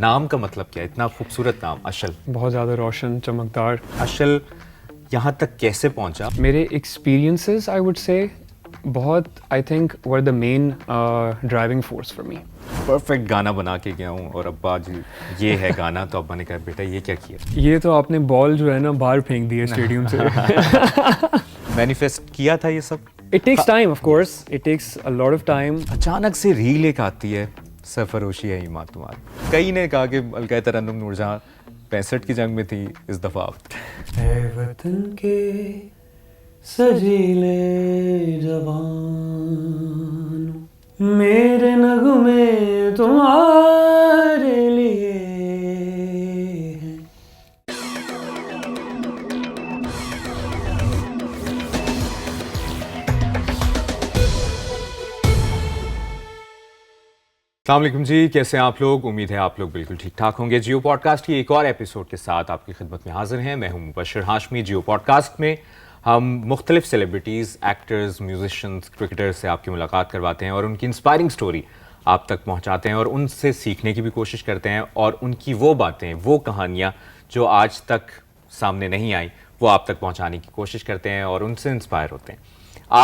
नाम का मतलब क्या है? इतना खूबसूरत नाम अशल। बहुत ज़्यादा रोशन चमकदार। अशल यहाँ तक कैसे पहुँचा? मेरे एक्सपीरियंसेस आई वुड से बहुत I think were the main driving force for me. Perfect गाना बना के गया हूँ और अब्बा जी ये है गाना, तो अब्बा ने कहा बेटा ये क्या किया? ये तो आपने बॉल जो है ना बाहर फेंक दी है स्टेडियम से। मैनिफेस्ट किया था ये सब? It takes time, of course it takes a lot of time. अचानक से रील एक आती है, सरफरोशी है ईमान तुम्हारी। कई ने कहा कि अलका तरन्नुम नूरजहां 65 की जंग में थी, इस दफा ऐ वतन के सजीले जवान, मेरे नगमे तुम्हारे लिए हैं। अस्सलाम वालेकुम जी, कैसे हैं आप लोग? उम्मीद है आप लोग बिल्कुल ठीक ठाक होंगे। जियो पॉडकास्ट की एक और एपिसोड के साथ आपकी खिदमत में हाजिर हैं। मैं हूं मुबशर हाशमी। जियो पॉडकास्ट में हम मुख्तलिफ सेलिब्रिटीज़, एक्टर्स, म्यूजिशियंस, क्रिकेटर्स से आपकी मुलाकात करवाते हैं और उनकी इंस्पायरिंग स्टोरी आप तक पहुंचाते हैं और उनसे सीखने की भी कोशिश करते हैं और उनकी वो बातें, वो कहानियाँ जो आज तक सामने नहीं आई, वो आप तक पहुँचाने की कोशिश करते हैं और उनसे इंस्पायर होते हैं।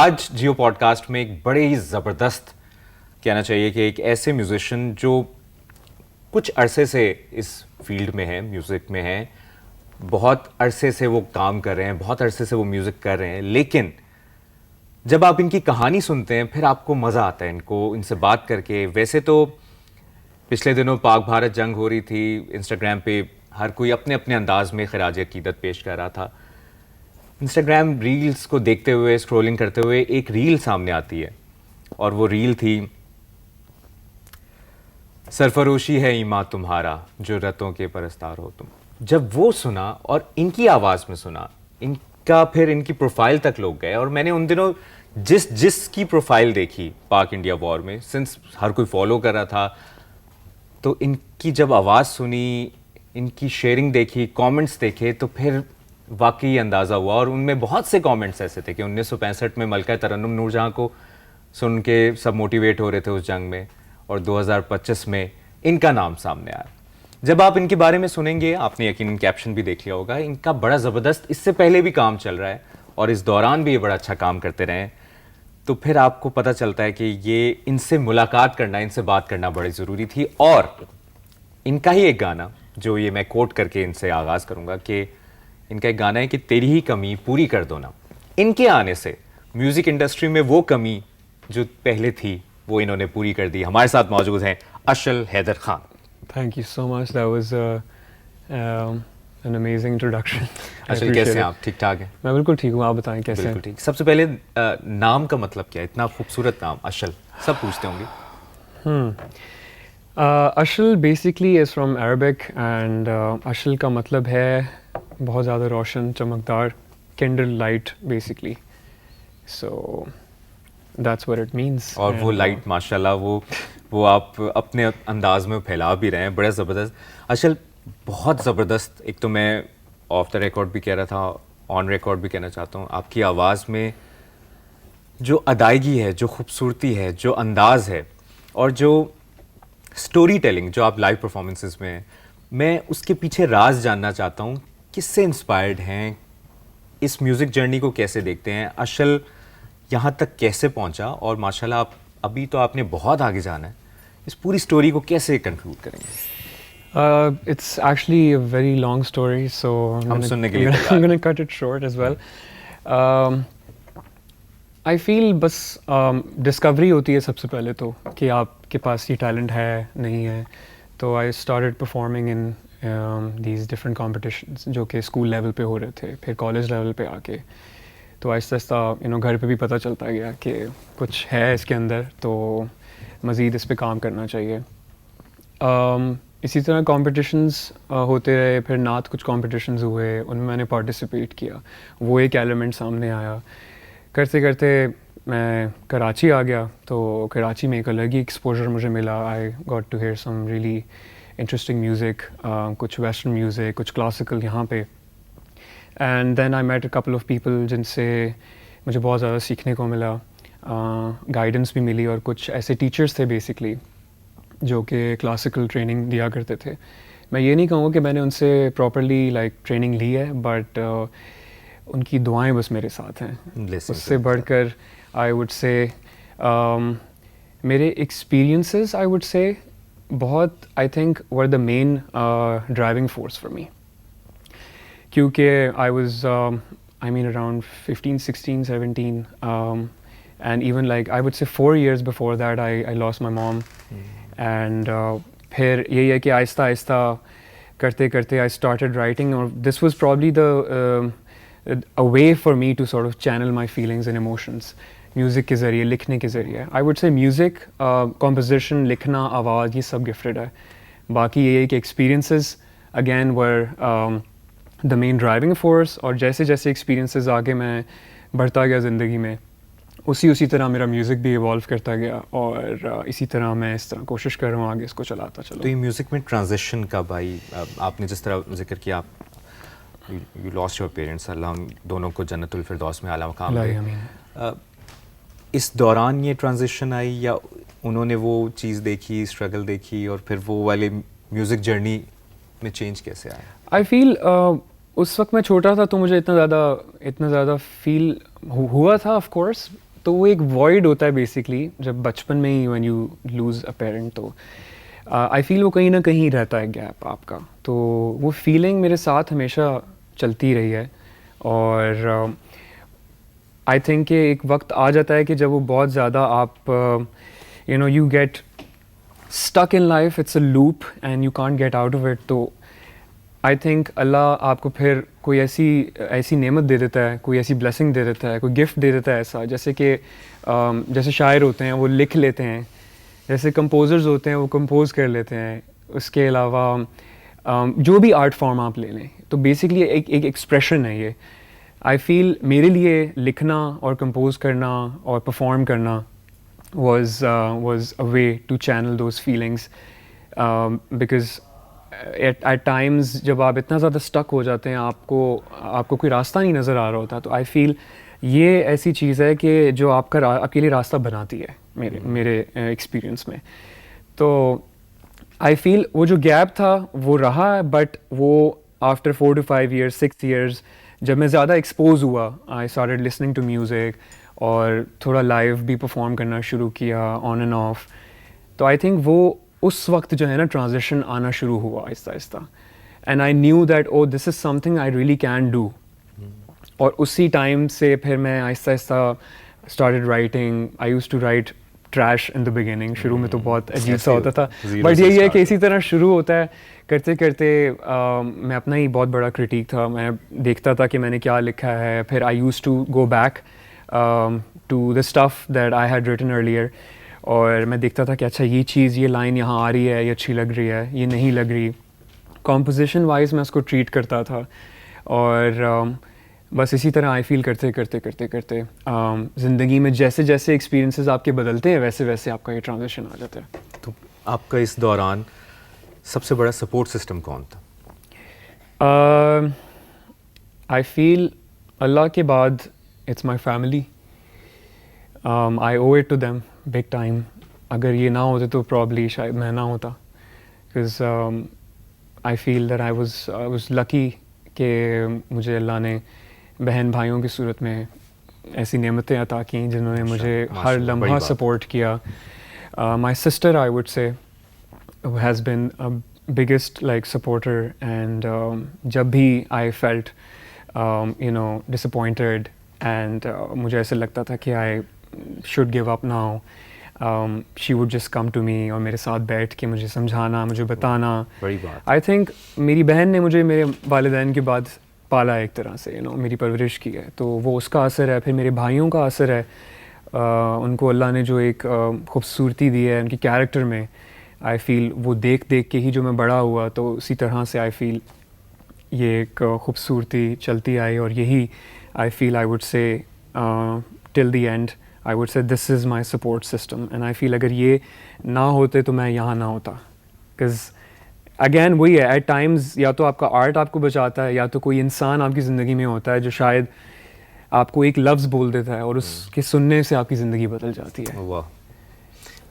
आज जियो पॉडकास्ट में एक बड़े ही ज़बरदस्त, कहना चाहिए कि एक ऐसे म्यूजिशियन जो कुछ अरसे से इस फील्ड में है, म्यूज़िक में है, बहुत अरसे से वो काम कर रहे हैं, बहुत अरसे से वो म्यूज़िक कर रहे हैं, लेकिन जब आप इनकी कहानी सुनते हैं फिर आपको मज़ा आता है इनसे बात करके। वैसे तो पिछले दिनों पाक भारत जंग हो रही थी, इंस्टाग्राम पे हर कोई अपने अपने अंदाज में खराज अकीदत पेश कर रहा था। इंस्टाग्राम रील्स को देखते हुए, स्क्रॉलिंग करते हुए एक रील सामने आती है और वो रील थी, सरफरोशी है ईमान तुम्हारा, जो रतों के परस्तार हो तुम। जब वो सुना और इनकी आवाज़ में सुना, इनका फिर इनकी प्रोफाइल तक लोग गए और मैंने उन दिनों जिसकी प्रोफाइल देखी पाक इंडिया वॉर में, सिंस हर कोई फॉलो कर रहा था, तो इनकी जब आवाज़ सुनी, इनकी शेयरिंग देखी, कमेंट्स देखे, तो फिर वाकई अंदाज़ा हुआ। और उनमें बहुत से कमेंट्स ऐसे थे कि 1965 में मलका तरन्नुम नूरजहां को सुन के सब मोटिवेट हो रहे थे उस जंग में, और 2025 में इनका नाम सामने आया। जब आप इनके बारे में सुनेंगे, आपने यकीनन कैप्शन भी देख लिया होगा, इनका बड़ा ज़बरदस्त इससे पहले भी काम चल रहा है और इस दौरान भी ये बड़ा अच्छा काम करते रहे, तो फिर आपको पता चलता है कि ये इनसे मुलाकात करना, इनसे बात करना बड़ी ज़रूरी थी। और इनका ही एक गाना, जो ये मैं कोट करके इनसे आगाज़ करूँगा, कि इनका एक गाना है कि तेरी ही कमी पूरी कर दो ना। इनके आने से म्यूज़िक इंडस्ट्री में वो कमी जो पहले थी वो इन्होंने पूरी कर दी। हमारे साथ मौजूद हैं Ashal Haider Khan. Thank you so much, that was an amazing introduction. Ashal कैसे हैं आप? ठीक ठाक हैं? मैं बिल्कुल ठीक हूँ, आप बताएं कैसे हैं? बिल्कुल ठीक। सबसे पहले नाम का मतलब क्या है? इतना खूबसूरत नाम अशल, सब पूछते होंगे। Ashal basically is from Arabic and Ashal का मतलब है बहुत ज़्यादा रोशन चमकदार, candle light basically, so that's what it means. और वो लाइट माशाल्लाह वो आप अपने अंदाज में फैला भी रहे हैं, बड़ा ज़बरदस्त। अशल बहुत ज़बरदस्त। एक तो मैं ऑफ द रिकॉर्ड भी कह रहा था, ऑन रिकॉर्ड भी कहना चाहता हूँ, आपकी आवाज़ में जो अदायगी है, जो खूबसूरती है, जो अंदाज़ है और जो स्टोरी टेलिंग जो आप लाइव परफॉर्मेंसेस में, मैं उसके पीछे राज जानना चाहता हूँ। किससे इंस्पायर्ड हैं? इस म्यूज़िक जर्नी को कैसे देखते हैं? अशल यहाँ तक कैसे पहुँचा? और माशाल्लाह आप अभी तो आपने बहुत आगे जाना है, इस पूरी स्टोरी को कैसे कंक्लूड करेंगे? It's actually a very long story, so हम सुनने के लिए I'm gonna cut it short as well. I feel बस डिस्कवरी होती है सबसे पहले तो, कि आपके पास ये टैलेंट है नहीं है। तो I started performing in these different competitions जो कि स्कूल लेवल पे हो रहे थे, फिर कॉलेज लेवल पे आके तो आहिस्ता आहिस्ता घर पे भी पता चलता गया कि कुछ है इसके अंदर, तो मज़ीद इस पे काम करना चाहिए। इसी तरह कॉम्पिटिशन्स होते रहे, फिर नात कुछ कॉम्पिटिशन्स हुए, उनमें मैंने पार्टिसिपेट किया, वो एक एलिमेंट सामने आया। करते करते मैं कराची आ गया, तो कराची में एक अलग ही एक्सपोजर मुझे मिला। I got to hear some really interesting music, कुछ वेस्टर्न म्यूज़िक, कुछ क्लासिकल यहाँ पे। And then I met a couple of people जिनसे मुझे बहुत ज़्यादा सीखने को मिला, गाइडेंस भी मिली, और कुछ ऐसे टीचर्स थे बेसिकली जो कि क्लासिकल ट्रेनिंग दिया करते थे. मैं ये नहीं कहूँगा कि मैंने उनसे प्रॉपरली लाइक ट्रेनिंग ली है, बट उनकी दुआएं बस मेरे साथ हैं. Blessings उससे हैं, बढ़कर आई वुड से मेरे एक्सपीरियंसेस आई वुड से बहुत I think were the main driving force for me. क्योंकि I was I mean around 15, 16, 17 and even like I would say 4 years before that I lost my mom. And फिर यही है कि आहिस्ता आहिस्ता करते करते I started writing, or this was probably the a way for me to sort of channel my feelings and emotions music के ज़रिए, लिखने के ज़रिए. I would say music, composition, लिखना, आवाज़, ये सब gifted है. बाकी ये है कि experiences again were the main driving force, और जैसे जैसे experiences आगे मैं बढ़ता गया ज़िंदगी में, उसी तरह मेरा म्यूज़िक भी इवॉल्व करता गया, और इसी तरह मैं इस तरह कोशिश कर रहा हूँ आगे इसको चलाता चलो. तो ये म्यूज़िक में ट्रांजिशन का भाई, आपने जिस तरह जिक्र किया, आप यू लॉस्ट योर पेरेंट्स, अल्लाह हम दोनों को जन्नतुल फिरदौस में आला मकाम दे. इस दौरान ये ट्रांजिशन आई, या उन्होंने वो चीज़ देखी, स्ट्रगल देखी, और फिर वो वाले म्यूज़िक जर्नी में चेंज कैसे आया? आई फील उस वक्त मैं छोटा था तो मुझे इतना ज़्यादा फील हुआ था. ऑफ कोर्स, तो वो एक वॉइड होता है बेसिकली जब बचपन में ही, when you lose a parent, तो आई फील वो कहीं ना कहीं रहता है गैप आपका. तो वो फीलिंग मेरे साथ हमेशा चलती रही है, और आई थिंक कि एक वक्त आ जाता है कि जब वो बहुत ज़्यादा आप you get stuck in life, it's a loop and you can't get out of it. तो आई थिंक अल्लाह आपको फिर कोई ऐसी नेमत दे देता है, कोई ऐसी ब्लेसिंग दे देता है, कोई गिफ्ट दे देता है ऐसा, जैसे कि जैसे शायर होते हैं वो लिख लेते हैं, जैसे कंपोज़र्स होते हैं वो कंपोज कर लेते हैं. उसके अलावा जो भी आर्ट फॉर्म आप ले लें, तो बेसिकली एक एक्सप्रेशन है ये. आई फील मेरे लिए लिखना और कंपोज करना और परफॉर्म करना was a way to channel those feelings, because at times जब आप इतना ज़्यादा stuck हो जाते हैं, आपको कोई रास्ता नहीं नज़र आ रहा होता, तो I feel ये ऐसी चीज़ है कि जो आपके लिए रास्ता बनाती है मेरे experience में. तो I feel वो जो gap था वो रहा है, but वो after 4 to 5 years, 6 years जब मैं ज़्यादा expose हुआ, I started listening to music, और थोड़ा लाइव भी परफॉर्म करना शुरू किया ऑन एंड ऑफ. तो आई थिंक वो उस वक्त जो है ना ट्रांजिशन आना शुरू हुआ आहिस्ता आहिस्ता, and I knew that oh this is something I really can do. और उसी टाइम से फिर मैं आहिस्ता आहिस्ता started writing. I used to write trash in the beginning. शुरू में तो बहुत अजीब सा होता था, बट यही है कि इसी तरह शुरू होता है. करते करते मैं अपना ही बहुत बड़ा क्रिटिक था. मैं देखता था कि मैंने क्या लिखा है, फिर I used to go back to the stuff that I had written earlier, और मैं देखता था कि अच्छा ये लाइन यहाँ आ रही है, ये अच्छी लग रही है, ये नहीं लग रही. कॉम्पोजिशन वाइज मैं उसको ट्रीट करता था, और बस इसी तरह आई फील करते करते ज़िंदगी में जैसे जैसे एक्सपीरियंसेस आपके बदलते हैं, वैसे वैसे आपका ये ट्रांजिशन आ जाता है. तो आपका इस दौरान सबसे बड़ा सपोर्ट सिस्टम कौन था? आई फील अल्लाह के बाद it's my family. I owe it to them big time. अगर ये ना होते तो probably शायद मैं ना होता, because I feel that I was lucky कि मुझे अल्लाह ने बहन भाइयों की सूरत में ऐसी नेमतें अता की जिन्होंने मुझे हर लम्हा सपोर्ट किया. My sister, I would say, has been a biggest like supporter, and जब भी I felt disappointed, and मुझे ऐसे लगता था कि I should give up now, she would just come to me और मेरे साथ बैठ के मुझे समझाना, मुझे बताना. बड़ी बात. I think मेरी बहन ने मुझे मेरे वालिदैन के बाद पाला एक तरह से, मेरी परवरिश की है, तो वो उसका असर है. फिर मेरे भाइयों का असर है, उनको अल्लाह ने जो एक खूबसूरती दी है उनके कैरेक्टर में, आई फील वो देख देख के ही जो मैं बड़ा हुआ, तो उसी तरह से आई फील ये एक खूबसूरती चलती आई. और यही I feel I would say till the end I would say this is my support system, and I feel अगर ये ना होते तो मैं यहाँ ना होता. Because again वही है, at times या तो आपका आर्ट आपको बचाता है, या तो कोई इंसान आपकी ज़िंदगी में होता है जो शायद आपको एक लफ्ज़ बोल देता है और उसके सुनने से आपकी ज़िंदगी बदल जाती है. वाह.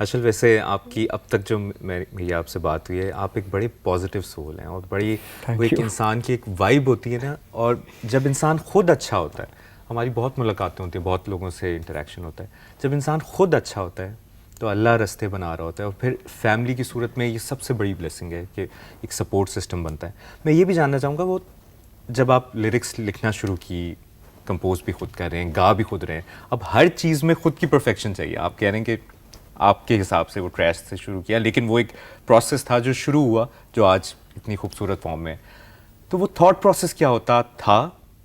असल वैसे आपकी अब तक जो मेरी आपसे बात हुई है, आप एक बड़े पॉजिटिव सोल हैं और बड़ी Thank वो एक you. इंसान की एक वाइब होती है ना, और जब इंसान खुद अच्छा होता है, हमारी बहुत मुलाकातें होती हैं, बहुत लोगों से इंटरेक्शन होता है, जब इंसान खुद अच्छा होता है तो अल्लाह रास्ते बना रहा होता है, और फिर फैमिली की सूरत में ये सबसे बड़ी ब्लेसिंग है कि एक सपोर्ट सिस्टम बनता है। मैं ये भी जानना चाहूँगा, वो जब आप लिरिक्स लिखना शुरू की, कंपोज भी खुद कर रहे हैं, गा भी खुद रहे हैं, अब हर चीज़ में खुद की परफेक्शन चाहिए। आप कह रहे हैं कि आपके हिसाब से वो ट्रैश से शुरू किया, लेकिन वो एक प्रोसेस था जो शुरू हुआ, जो आज इतनी खूबसूरत फॉर्म में है। तो वो थॉट प्रोसेस क्या होता था,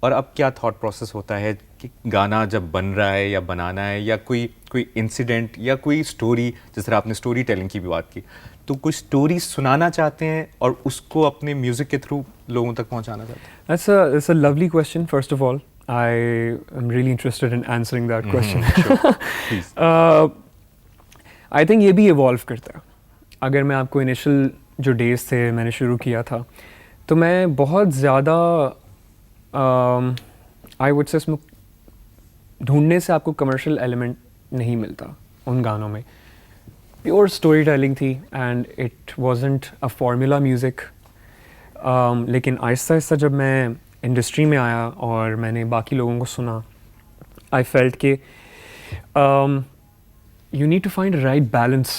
और अब क्या थॉट प्रोसेस होता है कि गाना जब बन रहा है या बनाना है, या कोई इंसिडेंट या कोई स्टोरी, जिस तरह आपने स्टोरी टेलिंग की भी बात की, तो कोई स्टोरी सुनाना चाहते हैं और उसको अपने म्यूज़िक के थ्रू लोगों तक पहुंचाना चाहते हैं? That's a lovely question. First of all, I am really interested in answering that question. Sure. Please. I think ये भी इवॉल्व करता है। अगर मैं आपको इनिशियल जो डेज थे मैंने शुरू किया था, तो मैं बहुत ज़्यादा आई वुड से इसमें ढूंढने से आपको कमर्शियल एलिमेंट नहीं मिलता उन गानों में। प्योर स्टोरी टेलिंग थी and it wasn't a formula music. लेकिन आहिस्ता आहिस्ता जब मैं इंडस्ट्री में आया और मैंने बाकी लोगों को सुना, आई फेल्ट कि you need to find a right balance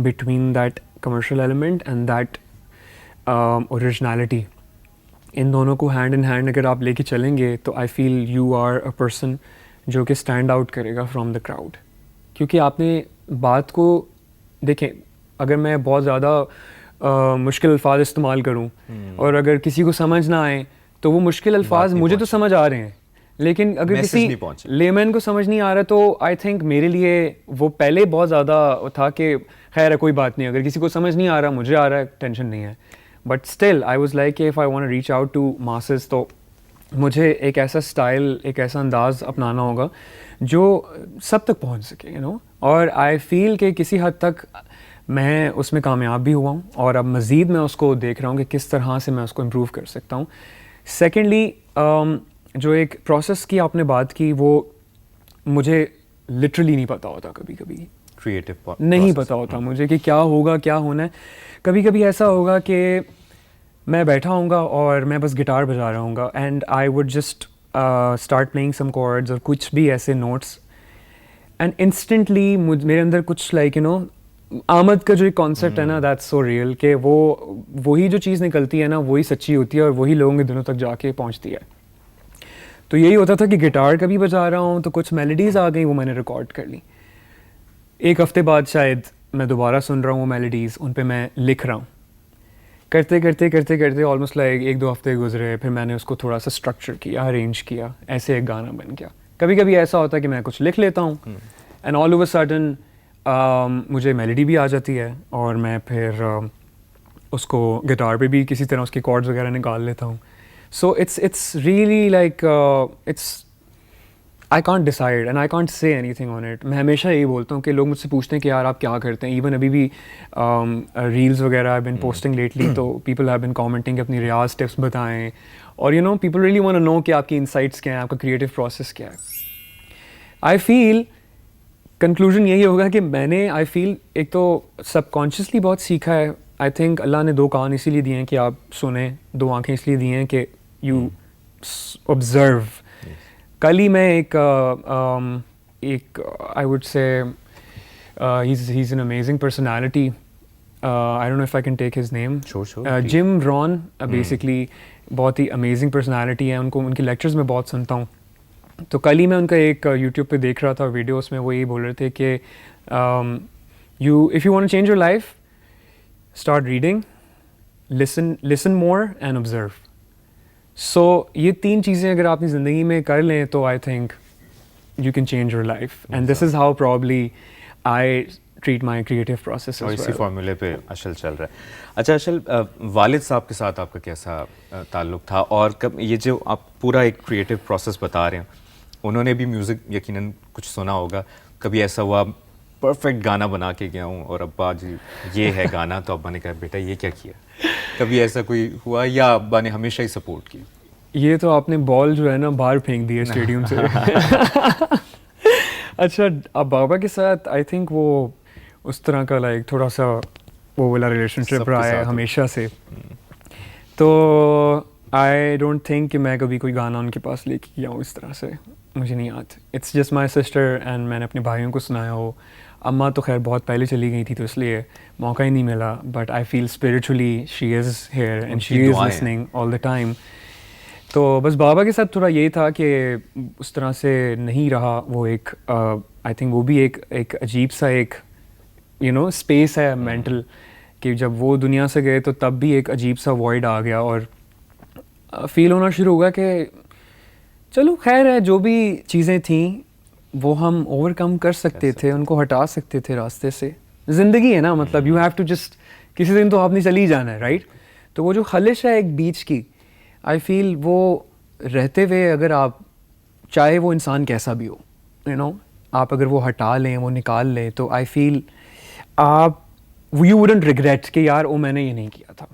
between that commercial element and that originality. इन दोनों को हैंड इन हैंड अगर आप लेके चलेंगे तो I feel you are a person जो कि स्टैंड आउट करेगा फ्रॉम द क्राउड। क्योंकि आपने बात को देखें, अगर मैं बहुत ज़्यादा मुश्किल अल्फाज इस्तेमाल करूं और अगर किसी को समझ ना आए, तो वो मुश्किल अल्फाज मुझे तो समझ आ रहे हैं, लेकिन अगर किसी लेमैन को समझ नहीं आ रहा, तो आई थिंक मेरे लिए वो पहले बहुत ज़्यादा था कि खैर है कोई बात नहीं, अगर किसी को समझ नहीं आ रहा, मुझे आ रहा है, टेंशन नहीं है। But still I was like if I want to reach out to masses, तो मुझे एक ऐसा स्टाइल, एक ऐसा अंदाज़ अपनाना होगा जो सब तक पहुंच सके, यू नो। और आई फील कि किसी हद तक मैं उसमें कामयाब भी हुआ हूँ, और अब मज़ीद मैं उसको देख रहा हूँ कि किस तरह से मैं उसको इम्प्रूव कर सकता हूँ। सेकेंडली, जो एक प्रोसेस की आपने बात की, वो मुझे लिटरली नहीं पता होता, कभी कभी क्रिएटिव नहीं पता होता मुझे कि क्या होगा, क्या होना है। कभी कभी ऐसा होगा कि मैं बैठा होऊंगा और मैं बस गिटार बजा रहा हूँगा, and I would just start playing some chords और कुछ भी ऐसे नोट्स, एंड इंस्टेंटली मेरे अंदर कुछ लाइक यू नो आमद का जो एक कॉन्सेप्ट है ना, दैट्स सो रियल, कि वही जो चीज़ निकलती है ना, वही सच्ची होती है और वही लोगों के दिलों तक जाके पहुँचती है। तो यही होता था कि गिटार कभी बजा रहा हूँ तो कुछ मेलोडीज़ आ गई, वो मैंने रिकॉर्ड कर ली। एक हफ्ते बाद शायद मैं दोबारा सुन रहा हूँ वो मेलोडीज़, उन पे मैं लिख रहा हूँ। करते करते करते करते ऑलमोस्ट लाइक 1-2 हफ्ते गुजरे, फिर मैंने उसको थोड़ा सा स्ट्रक्चर किया, अरेंज किया, ऐसे एक गाना बन गया। कभी कभी ऐसा होता है कि मैं कुछ लिख लेता हूँ एंड ऑल ओवर सडन मुझे मेलोडी भी आ जाती है, और मैं फिर उसको गिटार पे भी किसी तरह उसके कॉर्ड्स वगैरह निकाल लेता हूँ। So it's really like I can't decide and I can't say anything on it. मैं हमेशा यही बोलता हूँ कि लोग मुझसे पूछते हैं कि यार आप क्या करते हैं। Even अभी भी रील्स वगैरह I've been posting lately, तो people have been commenting अपनी रियाज टिप्स बताएं, और you know people really want to know कि आपकी insights क्या हैं, आपका creative process क्या है। I feel conclusion यही होगा कि मैंने I feel एक तो subconsciously बहुत सीखा है। I think अल्लाह ने 2 कान इसीलिए दिए हैं कि आप सुने, 2 आँखें इसलिए दी हैं कि you observe. कल ही मैं एक I would say he's an amazing personality. I don't know if I can take his name. Sure. Jim Rohn basically बहुत ही amazing personality है। उनको उनके lectures में बहुत सुनता हूँ। तो कल ही मैं उनका एक YouTube पे देख रहा था वीडियोस में, वो यही बोल रहे थे कि if you want to change your life, start reading, listen more and observe. So ये 3 चीज़ें अगर आप अपनी ज़िंदगी में कर लें तो I think you can change your life. And this is how probably I treat my creative process as well. और इसी फॉर्मूले पे अशल चल रहा है। अच्छा अशल, वालिद साहब के साथ आपका कैसा ताल्लुक़ था, और कब ये जो आप पूरा एक क्रिएटिव प्रोसेस बता रहे हैं, उन्होंने भी म्यूज़िक यकीनन कुछ सुना होगा, कभी ऐसा हुआ परफेक्ट गाना बना के गया हूँ और अब्बा जी ये है गाना, तो अब्बा ने कहा बेटा ये क्या किया, कभी ऐसा कोई हुआ, या अब्बा ने हमेशा ही सपोर्ट की? ये तो आपने बॉल जो है ना बाहर फेंक दी है स्टेडियम से। अच्छा, अब बाबा के साथ आई थिंक वो उस तरह का लाइक थोड़ा सा वो वाला रिलेशनशिप सबके रहा है साथ हो। हमेशा से। तो आई डोंट थिंक कि मैं कभी कोई गाना उनके पास लेके गया हूँ इस तरह से, मुझे नहीं याद। It's just my sister and मैंने अपने भाइयों को सुनाया हो। अम्मा तो खैर बहुत पहले चली गई थी तो इसलिए मौका ही नहीं मिला, but I feel spiritually she is here and she उनकी इज़ दुआएं। Listening all the time. तो बस बाबा के साथ थोड़ा यही था कि उस तरह से नहीं रहा वो एक आई थिंक वो भी एक अजीब सा एक स्पेस है मेंटल, कि जब वो दुनिया से गए तो तब भी एक अजीब सा वॉइड आ गया और फील होना शुरू हुआ कि चलो खैर है, जो भी चीज़ें थी वो हम ओवरकम कर सकते थे, उनको हटा सकते थे रास्ते से। ज़िंदगी है ना, मतलब यू हैव टू जस्ट, किसी दिन तो आपने चली जाना है, राइट। तो वो जो खलिश है एक बीच की, आई फील वो रहते हुए अगर आप, चाहे वो इंसान कैसा भी हो, आप अगर वो हटा लें, वो निकाल लें, तो आई फील आप, यू वुडंट रिग्रेट कि यार वो मैंने ये नहीं किया था।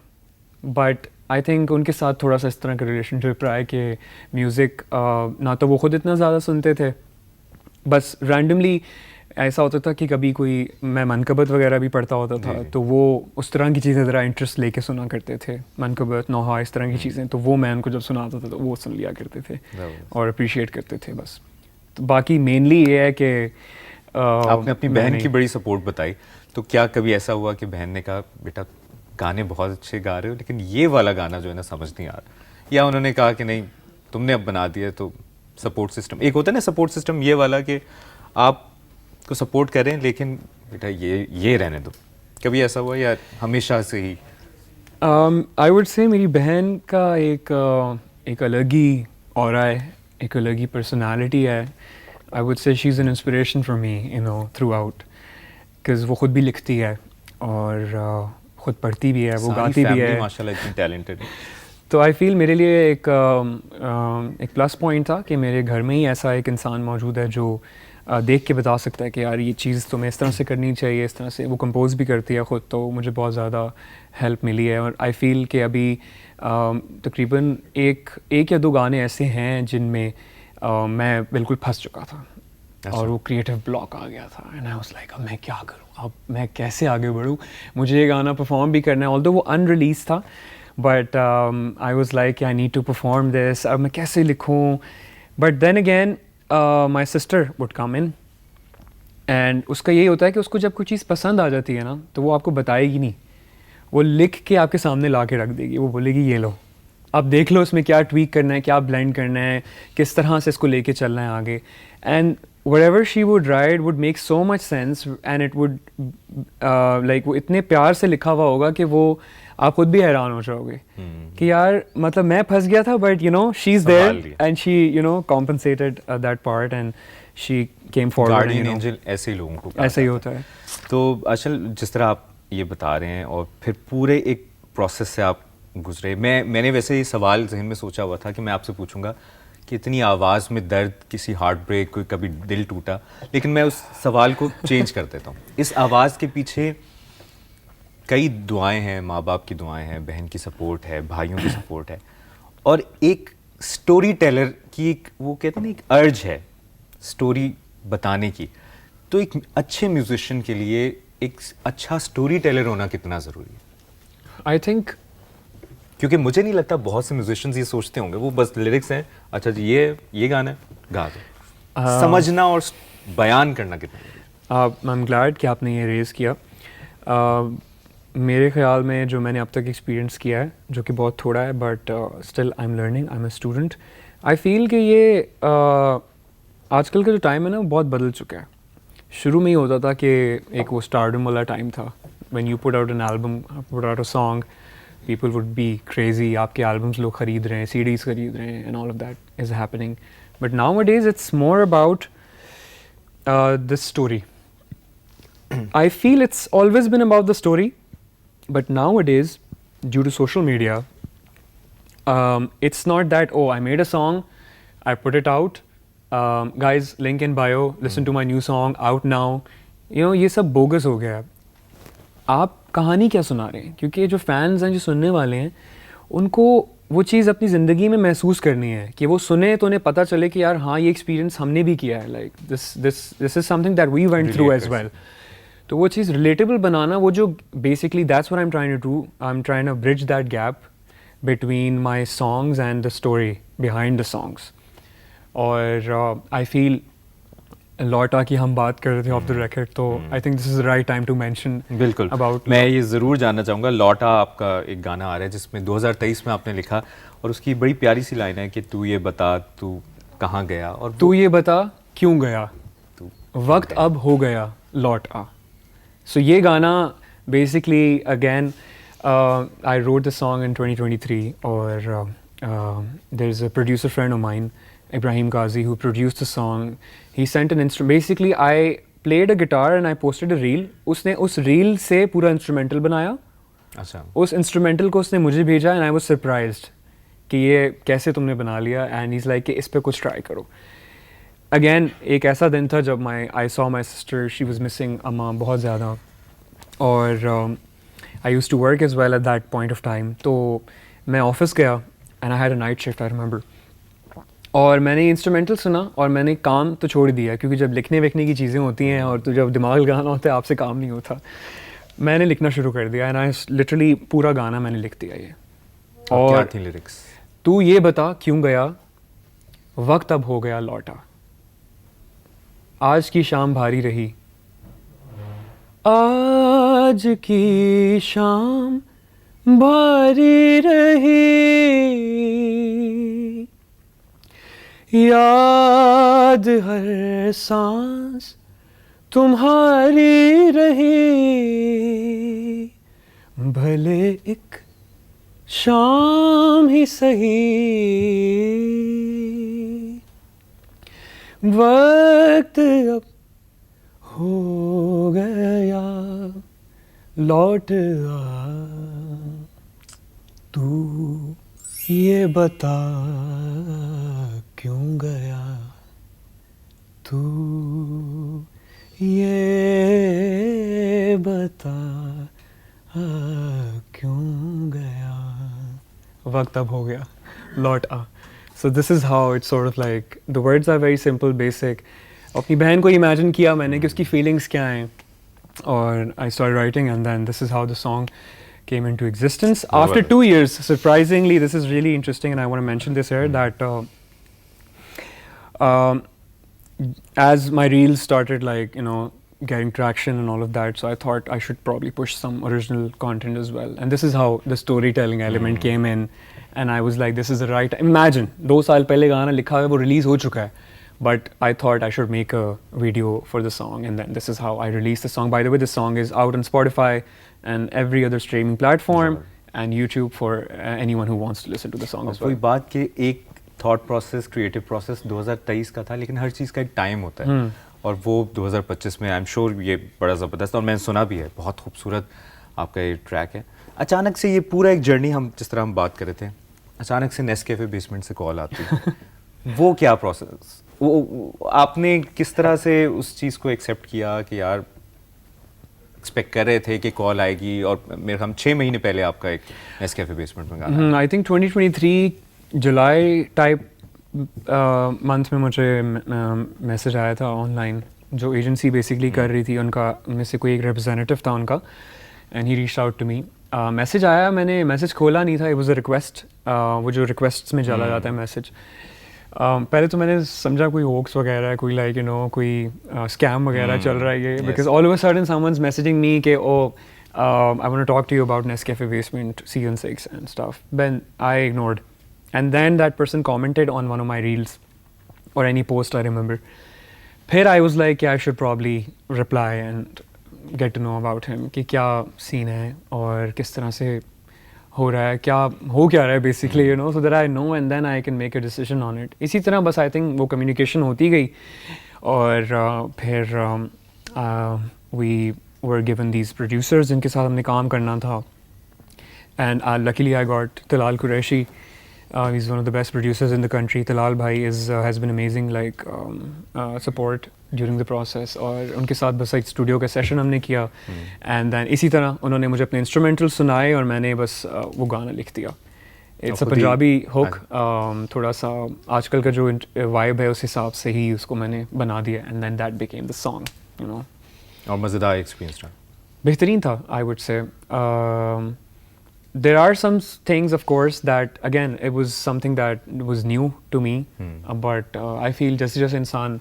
बट आई थिंक उनके साथ थोड़ा सा इस तरह का रिलेशनशिप रहा है कि म्यूज़िक ना तो वो खुद इतना ज़्यादा सुनते थे, बस रैंडमली ऐसा होता था कि कभी कोई, मैं मनकबत वगैरह भी पढ़ता होता था, तो वो उस तरह की चीज़ें ज़रा इंटरेस्ट लेके सुना करते थे, मनकबत, नोहा, इस तरह की चीज़ें। तो वो मैं उनको जब सुनाता था तो वो सुन लिया करते थे और अप्रिशिएट करते थे बस। तो बाकी मेनली ये है कि आपने अपनी बहन की बड़ी सपोर्ट बताई, तो क्या कभी ऐसा हुआ कि बहन ने कहा बेटा गाने बहुत अच्छे गा रहे हो लेकिन ये वाला गाना जो है ना समझ नहीं आ रहा, या उन्होंने कहा कि नहीं तुमने अब बना दिया तो सपोर्ट सिस्टम, एक होता है ना सपोर्ट सिस्टम ये वाला कि आप को सपोर्ट करें लेकिन बेटा ये रहने दो, कभी ऐसा हुआ या हमेशा से ही? आई वुड से मेरी बहन का एक अलग ही ऑरा है, एक अलग ही पर्सनालिटी है। आई वुड से she is an inspiration for me through out, because वो खुद भी लिखती है और खुद पढ़ती भी है, वो गाती भी है, माशाल्लाह इतनी टैलेंटेड है। तो आई फील मेरे लिए एक प्लस पॉइंट था कि मेरे घर में ही ऐसा एक इंसान मौजूद है जो देख के बता सकता है कि यार ये चीज़ तुम्हें इस तरह से करनी चाहिए, इस तरह से। वो कंपोज भी करती है ख़ुद, तो मुझे बहुत ज़्यादा हेल्प मिली है। और आई फील कि अभी तकरीबन एक या दो गाने ऐसे हैं जिनमें मैं बिल्कुल फंस चुका था और वो क्रिएटिव ब्लॉक आ गया था एंड आई वाज लाइक अब मैं क्या करूँ, अब मैं कैसे आगे बढ़ूँ, मुझे ये गाना परफॉर्म भी करना है, ऑल्दो वो अनरिलीज था, but I was like I need to perform this, अब मैं कैसे लिखूँ। But then again my sister would come in and उसका यही होता है कि उसको जब कोई चीज़ पसंद आ जाती है ना तो वो आपको बताएगी नहीं, वो लिख के आपके सामने ला के रख देगी, वो बोलेगी ये लो आप देख लो इसमें क्या ट्वीक करना है, क्या ब्लेंड करना है, किस तरह से इसको लेके चलना है आगे। And whatever she would write would make so much sense and it would like वो इतने प्यार से लिखा हुआ होगा कि वो आप खुद भी हैरान हो जाओगे कि यार मतलब मैं फंस गया था but she's there and she compensated that part and she came forward guardian angel ऐसे ही लोगों को ऐसा ही होता है। तो असल जिस तरह आप ये बता रहे हैं और फिर पूरे एक प्रोसेस से आप गुजरे, मैंने वैसे ही सवाल जहन में सोचा हुआ था कि मैं आपसे पूछूंगा कि इतनी आवाज़ में दर्द, किसी हार्ट ब्रेक, कोई कभी दिल टूटा, लेकिन मैं उस सवाल को चेंज कर देता हूँ। इस आवाज़ के पीछे कई दुआएं हैं, माँ बाप की दुआएं हैं, बहन की सपोर्ट है, भाइयों की सपोर्ट है और एक स्टोरी टेलर की एक वो कहते हैं ना एक अर्ज है स्टोरी बताने की। तो एक अच्छे म्यूजिशियन के लिए एक अच्छा स्टोरी टेलर होना कितना ज़रूरी है? आई थिंक क्योंकि मुझे नहीं लगता बहुत से म्यूजिशियंस ये सोचते होंगे, वो बस लिरिक्स हैं, अच्छा जी ये गाना है गा दो। समझना और बयान करना कितना। आई एम ग्लैड कि आपने ये रेज़ किया। मेरे ख्याल में जो मैंने अब तक एक्सपीरियंस किया है, जो कि बहुत थोड़ा है but still I am learning, I am a student, I feel कि ये आजकल का जो टाइम है ना बहुत बदल चुका है। शुरू में ही होता था कि एक वो स्टारडम वाला टाइम था, when you put out an album, put out a song, people would be crazy, आपके albums लोग खरीद रहे हैं, CDs खरीद रहे हैं and all of that is happening. But nowadays it's more about the story. I feel it's always been about the story, but nowadays due to social media it's not that oh I made a song, I put it out, guys link in bio, listen to my new song out now, ये सब bogus हो गया है। आप कहानी क्या सुना रहे हैं, क्योंकि जो फैंस हैं, जो सुनने वाले हैं, उनको वो चीज़ अपनी ज़िंदगी में महसूस करनी है कि वो सुने तो उन्हें पता चले कि यार हाँ ये एक्सपीरियंस हमने भी किया है, like this is something that we went through as well. तो वो चीज़ रिलेटेबल बनाना, वो जो basically that's what I am trying to do. I am trying to bridge that gap between my songs and the story behind the songs. और I feel लौटा की हम बात कर रहे थे ऑफ द रिकॉर्ड, तो I think this is the right time to mention बिल्कुल अबाउट. मैं ये ज़रूर जानना चाहूँगा. लौटा आपका एक गाना आ रहा है जिसमें 2023 में आपने लिखा, और उसकी बड़ी प्यारी सी लाइन है कि तू ये बता तू कहाँ गया, और तू ये बता क्यों गया, तू वक्त अब हो गया लौट आ. सो ये गाना basically again I wrote the song in 2023, और there is a producer friend of mine, Ibrahim Qazi, who produced the song. He sent an instrument. Basically, I played a guitar and I posted a reel. उसने उस reel से पूरा instrumental बनाया. अच्छा. उस instrumental को उसने मुझे भेजा and I was surprised कि ये कैसे तुमने बना लिया. And he's like कि इस पे कुछ try करो. Again, एक ऐसा दिन था जब I saw my sister. She was missing a mom बहुत ज़्यादा. और I used to work as well at that point of time. तो मैं office गया and I had a night shift, I remember. और मैंने इंस्ट्रूमेंटल सुना और मैंने काम तो छोड़ दिया, क्योंकि जब लिखने विखने की चीज़ें होती हैं और तो जब दिमाग लगाना होता है आपसे काम नहीं होता. मैंने लिखना शुरू कर दिया एंड आई लिटरली पूरा गाना मैंने लिख दिया ये. और क्या थी लिरिक्स? तू ये बता क्यों गया, वक्त अब हो गया लौटा, आज की शाम भारी रही, आज की शाम भारी रही, याद हर सांस तुम्हारी रही, भले एक शाम ही सही, वक्त अब हो गया लौट आ, तू ये बता क्यों गया, तू ये बता क्यों गया, वक्त अब हो गया लौट आ. So this is how it's sort of like, the words are very simple, basic. अपनी बहन को imagine किया मैंने कि उसकी feelings क्या हैं, और I started writing and then this is how the song came into existence. After 2 years, surprisingly, this is really interesting and I want to mention this here, that as my reels started like, you know, getting traction and all of that, so I thought I should probably push some original content as well. And this is how the storytelling element came in. And I was like, this is the right, imagine 2 साल पहले गाना लिखा है, वो release हो चुका है, but I thought I should make a video for the song, and then this is how I released the song. By the way, this song is out on Spotify and every other streaming platform and YouTube for anyone who wants to listen to the song as well. वही बात कि एक thought process, creative process 2023 का था, लेकिन हर चीज़ का एक time होता है, और वो 2025 में आई एम श्योर ये बड़ा ज़बरदस्त, और मैंने सुना भी है, बहुत खूबसूरत आपका ये ट्रैक है. अचानक से ये पूरा एक जर्नी, हम जिस तरह हम बात कर रहे थे, अचानक से नेस्कैफे बेसमेंट से कॉल आती है. वो क्या प्रोसेस, वो आपने किस तरह से उस चीज़ को एक्सेप्ट किया कि यार एक्सपेक्ट कर रहे थे कि कॉल आएगी, और मेरे हम 6 महीने पहले आपका एक नेस्कैफे बेसमेंट में गाना I think 2023 July type month में मुझे मैसेज आया था ऑनलाइन, जो एजेंसी बेसिकली कर रही थी, उनका में से कोई एक रिप्रेजेंटेटिव था उनका, and he reached out to me. Message आया, मैंने मैसेज खोला नहीं था, इट वाज अ रिक्वेस्ट, वो जो रिक्वेस्ट्स में चला जाता है मैसेज. पहले तो मैंने समझा कोई होक्स वगैरह, कोई लाइक यू नो कोई स्कैम वगैरह चल रहा है ये, because all of a sudden someone's messaging me कि oh I want to talk to you about Nescafe basement season 6 and stuff. Then I ignored, and then that person commented on one of my reels or any post I remember. Then I was like, yeah, I should probably reply and get to know about him कि क्या scene है और किस तरह से हो रहा है, क्या हो क्या रहा है basically, you know, so that I know and then I can make a decision on it. इसी तरह बस I think वो communication होती गई, और फिर we were given these producers जिनके साथ हमने काम करना था, and luckily I got Talal Qureshi. He's one of the best producers in the country. Talal bhai has been amazing, like support during the process. और उनके साथ बस एक स्टूडियो का सेशन हमने किया, and then इसी तरह उन्होंने मुझे अपने इंस्ट्रूमेंटल सुनाए और मैंने बस वो गाना लिख दिया. It's a पंजाबी hook, थोड़ा सा आजकल का जो वाइब है उस हिसाब से ही उसको मैंने बना दिया, and then that became the song, you know. और मज़ेदार एक्सपीरियंस रहा? बेहतरीन था, आई वुड से. There are some things, of course, that again it was something that was new to me. But I feel जैसे जैसे इंसान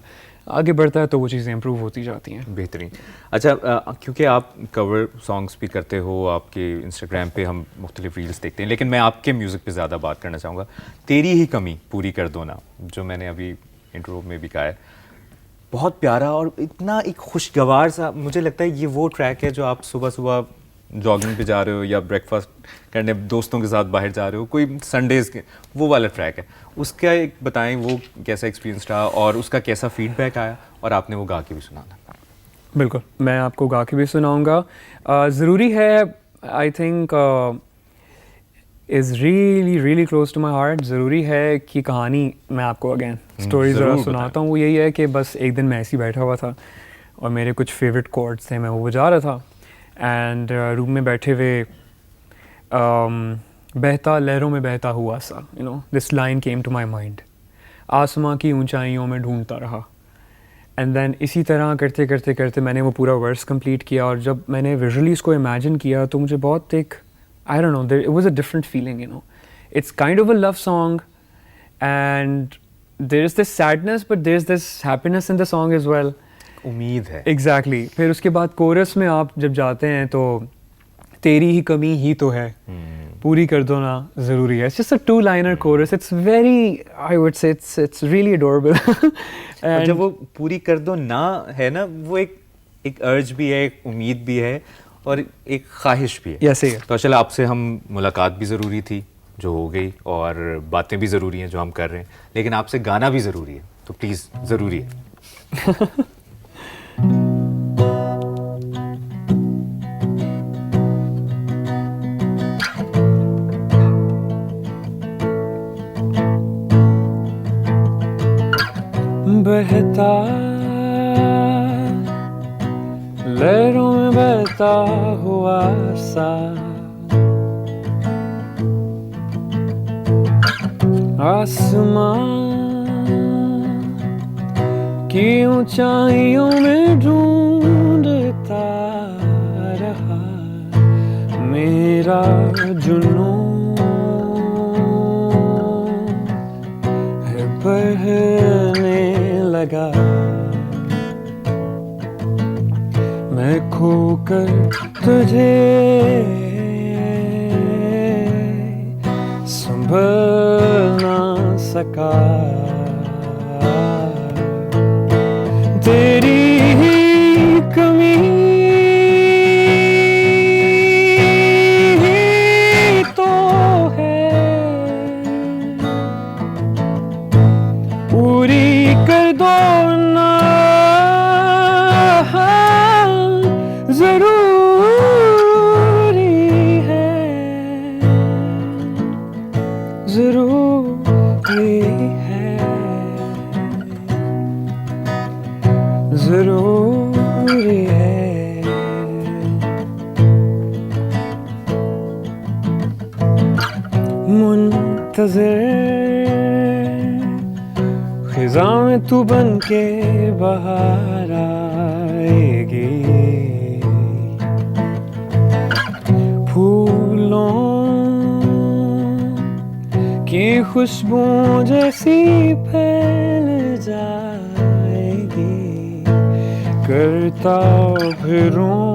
आगे बढ़ता है तो वो चीज़ें इम्प्रूव होती जाती हैं. बेहतरीन. अच्छा, क्योंकि आप कवर सॉन्ग्स भी करते हो, आपके इंस्टाग्राम पे हम मुख्तलिफ रील्स देखते हैं, लेकिन मैं आपके म्यूज़िक पे ज़्यादा बात करना चाहूँगा. तेरी ही कमी पूरी कर दो ना, जो मैंने अभी इंट्रो में भी कहा है, बहुत प्यारा और इतना एक खुशगवार सा. मुझे लगता है ये वो ट्रैक है जो आप सुबह सुबह जॉगिंग पे जा रहे हो या ब्रेकफास्ट करने दोस्तों के साथ बाहर जा रहे हो, कोई संडेज़ के, वो वाला ट्रैक है. उसका एक बताएं, वो कैसा एक्सपीरियंस रहा और उसका कैसा फीडबैक आया, और आपने वो गा के भी सुनाना. बिल्कुल, मैं आपको गा के भी सुनाऊंगा. ज़रूरी है, I think is really really close to my heart. ज़रूरी है कि कहानी मैं आपको अगेन स्टोरी ज़रा सुनाता हूँ. वो यही है कि बस एक दिन मैं ऐसे ही बैठा हुआ था और मेरे कुछ फेवरेट कॉर्ड्स थे, मैं वो बजा रहा था. एंड रूम में बैठे हुए बहता लहरों में बहता हुआ सा, you know, this line came to my mind. आसमां की ऊंचाइयों में ढूंढता रहा. एंड देन इसी तरह करते करते करते मैंने वो पूरा वर्स कंप्लीट किया. और जब मैंने विजुअली इसको इमेजिन किया तो मुझे बहुत एक, I don't know, it was a different feeling, you know. It's kind of a love song and there is this sadness but there is this happiness in the song as well. उम्मीद है. Exactly. फिर उसके बाद coarse में आप जब जाते हैं तो तेरी ही कमी ही तो है, पूरी कर दो ना ज़रूरी है. It's just a 2-liner chorus. It's very, I would say it's really adorable. और जब वो पूरी कर दो ना है ना, वो एक अर्ज भी है, एक उम्मीद भी है और एक ख्वाहिश भी है. यस है. तो चलो, आपसे हम मुलाकात भी ज़रूरी थी जो हो गई, और बातें भी ज़रूरी हैं जो हम कर रहे हैं, लेकिन आपसे गाना भी ज़रूरी है, तो प्लीज़ ज़रूरी है. बहता लहरों में बहता हुआ सा, आसमां की ऊंचाइयों में ढूंढता रहा. मेरा जुनून है बढ़ने लगा. मैं खोकर तुझे संभल ना सका. तेरी ही कमी तो है, पूरी कर दो ना ज़रूरी है, ज़रूरी है, ज़रूरी है. मुंतज़िर ख़िज़ा में तू बन के बाहर आएगी. फूलों की खुशबू जैसी फैल जाएगी. करता फिरूं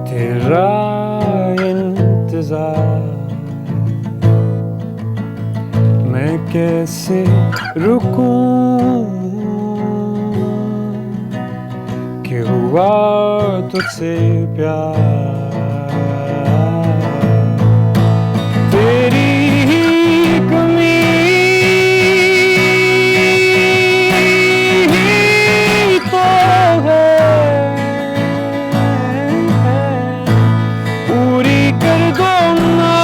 तेरा इंतज़ार. मैं कैसे रुकूं कि हुआ तुझसे प्यार. तेरी ही कमी तो है, पूरी कर दो ना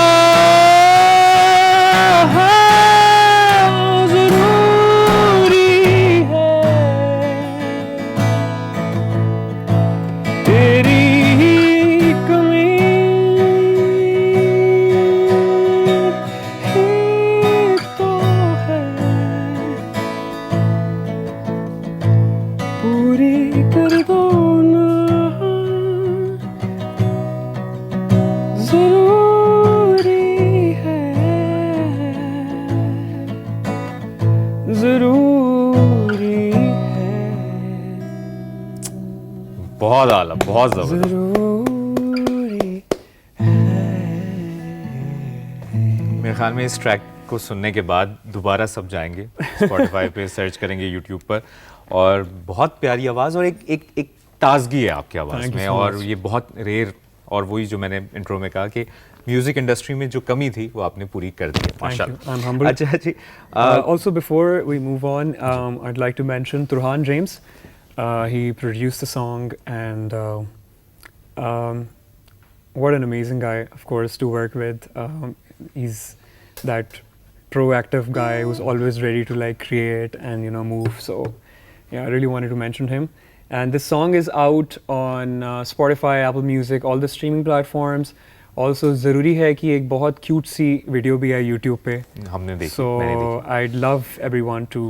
ज़रूरी है. तेरी ही बहुत ज़बरदस्त। ज़रूरी मेरे ख्याल में इस ट्रैक को सुनने के बाद दोबारा सब जाएंगे स्पॉटिफाई पे, सर्च करेंगे यूट्यूब पर, और बहुत प्यारी आवाज़ और एक ताजगी है आपकी आवाज़ Thank you में, so और much. ये बहुत रेयर, और वही जो मैंने इंट्रो में कहा कि म्यूज़िक इंडस्ट्री में जो कमी थी वो आपने पूरी कर दी है, you. माशाल्लाह। I'm humbled. अच्छा जी, Also, before we move on, I'd like to mention Turhan James. He produced the song, and what an amazing guy, of course, to work with. He's that proactive guy who's always ready to like create and move. So, yeah, I really wanted to mention him. And this song is out on Spotify, Apple Music, all the streaming platforms. Also, ज़रूरी है कि एक बहुत cute सी video भी है YouTube पे. हमने देखी, So मैंने देखी। I'd love everyone to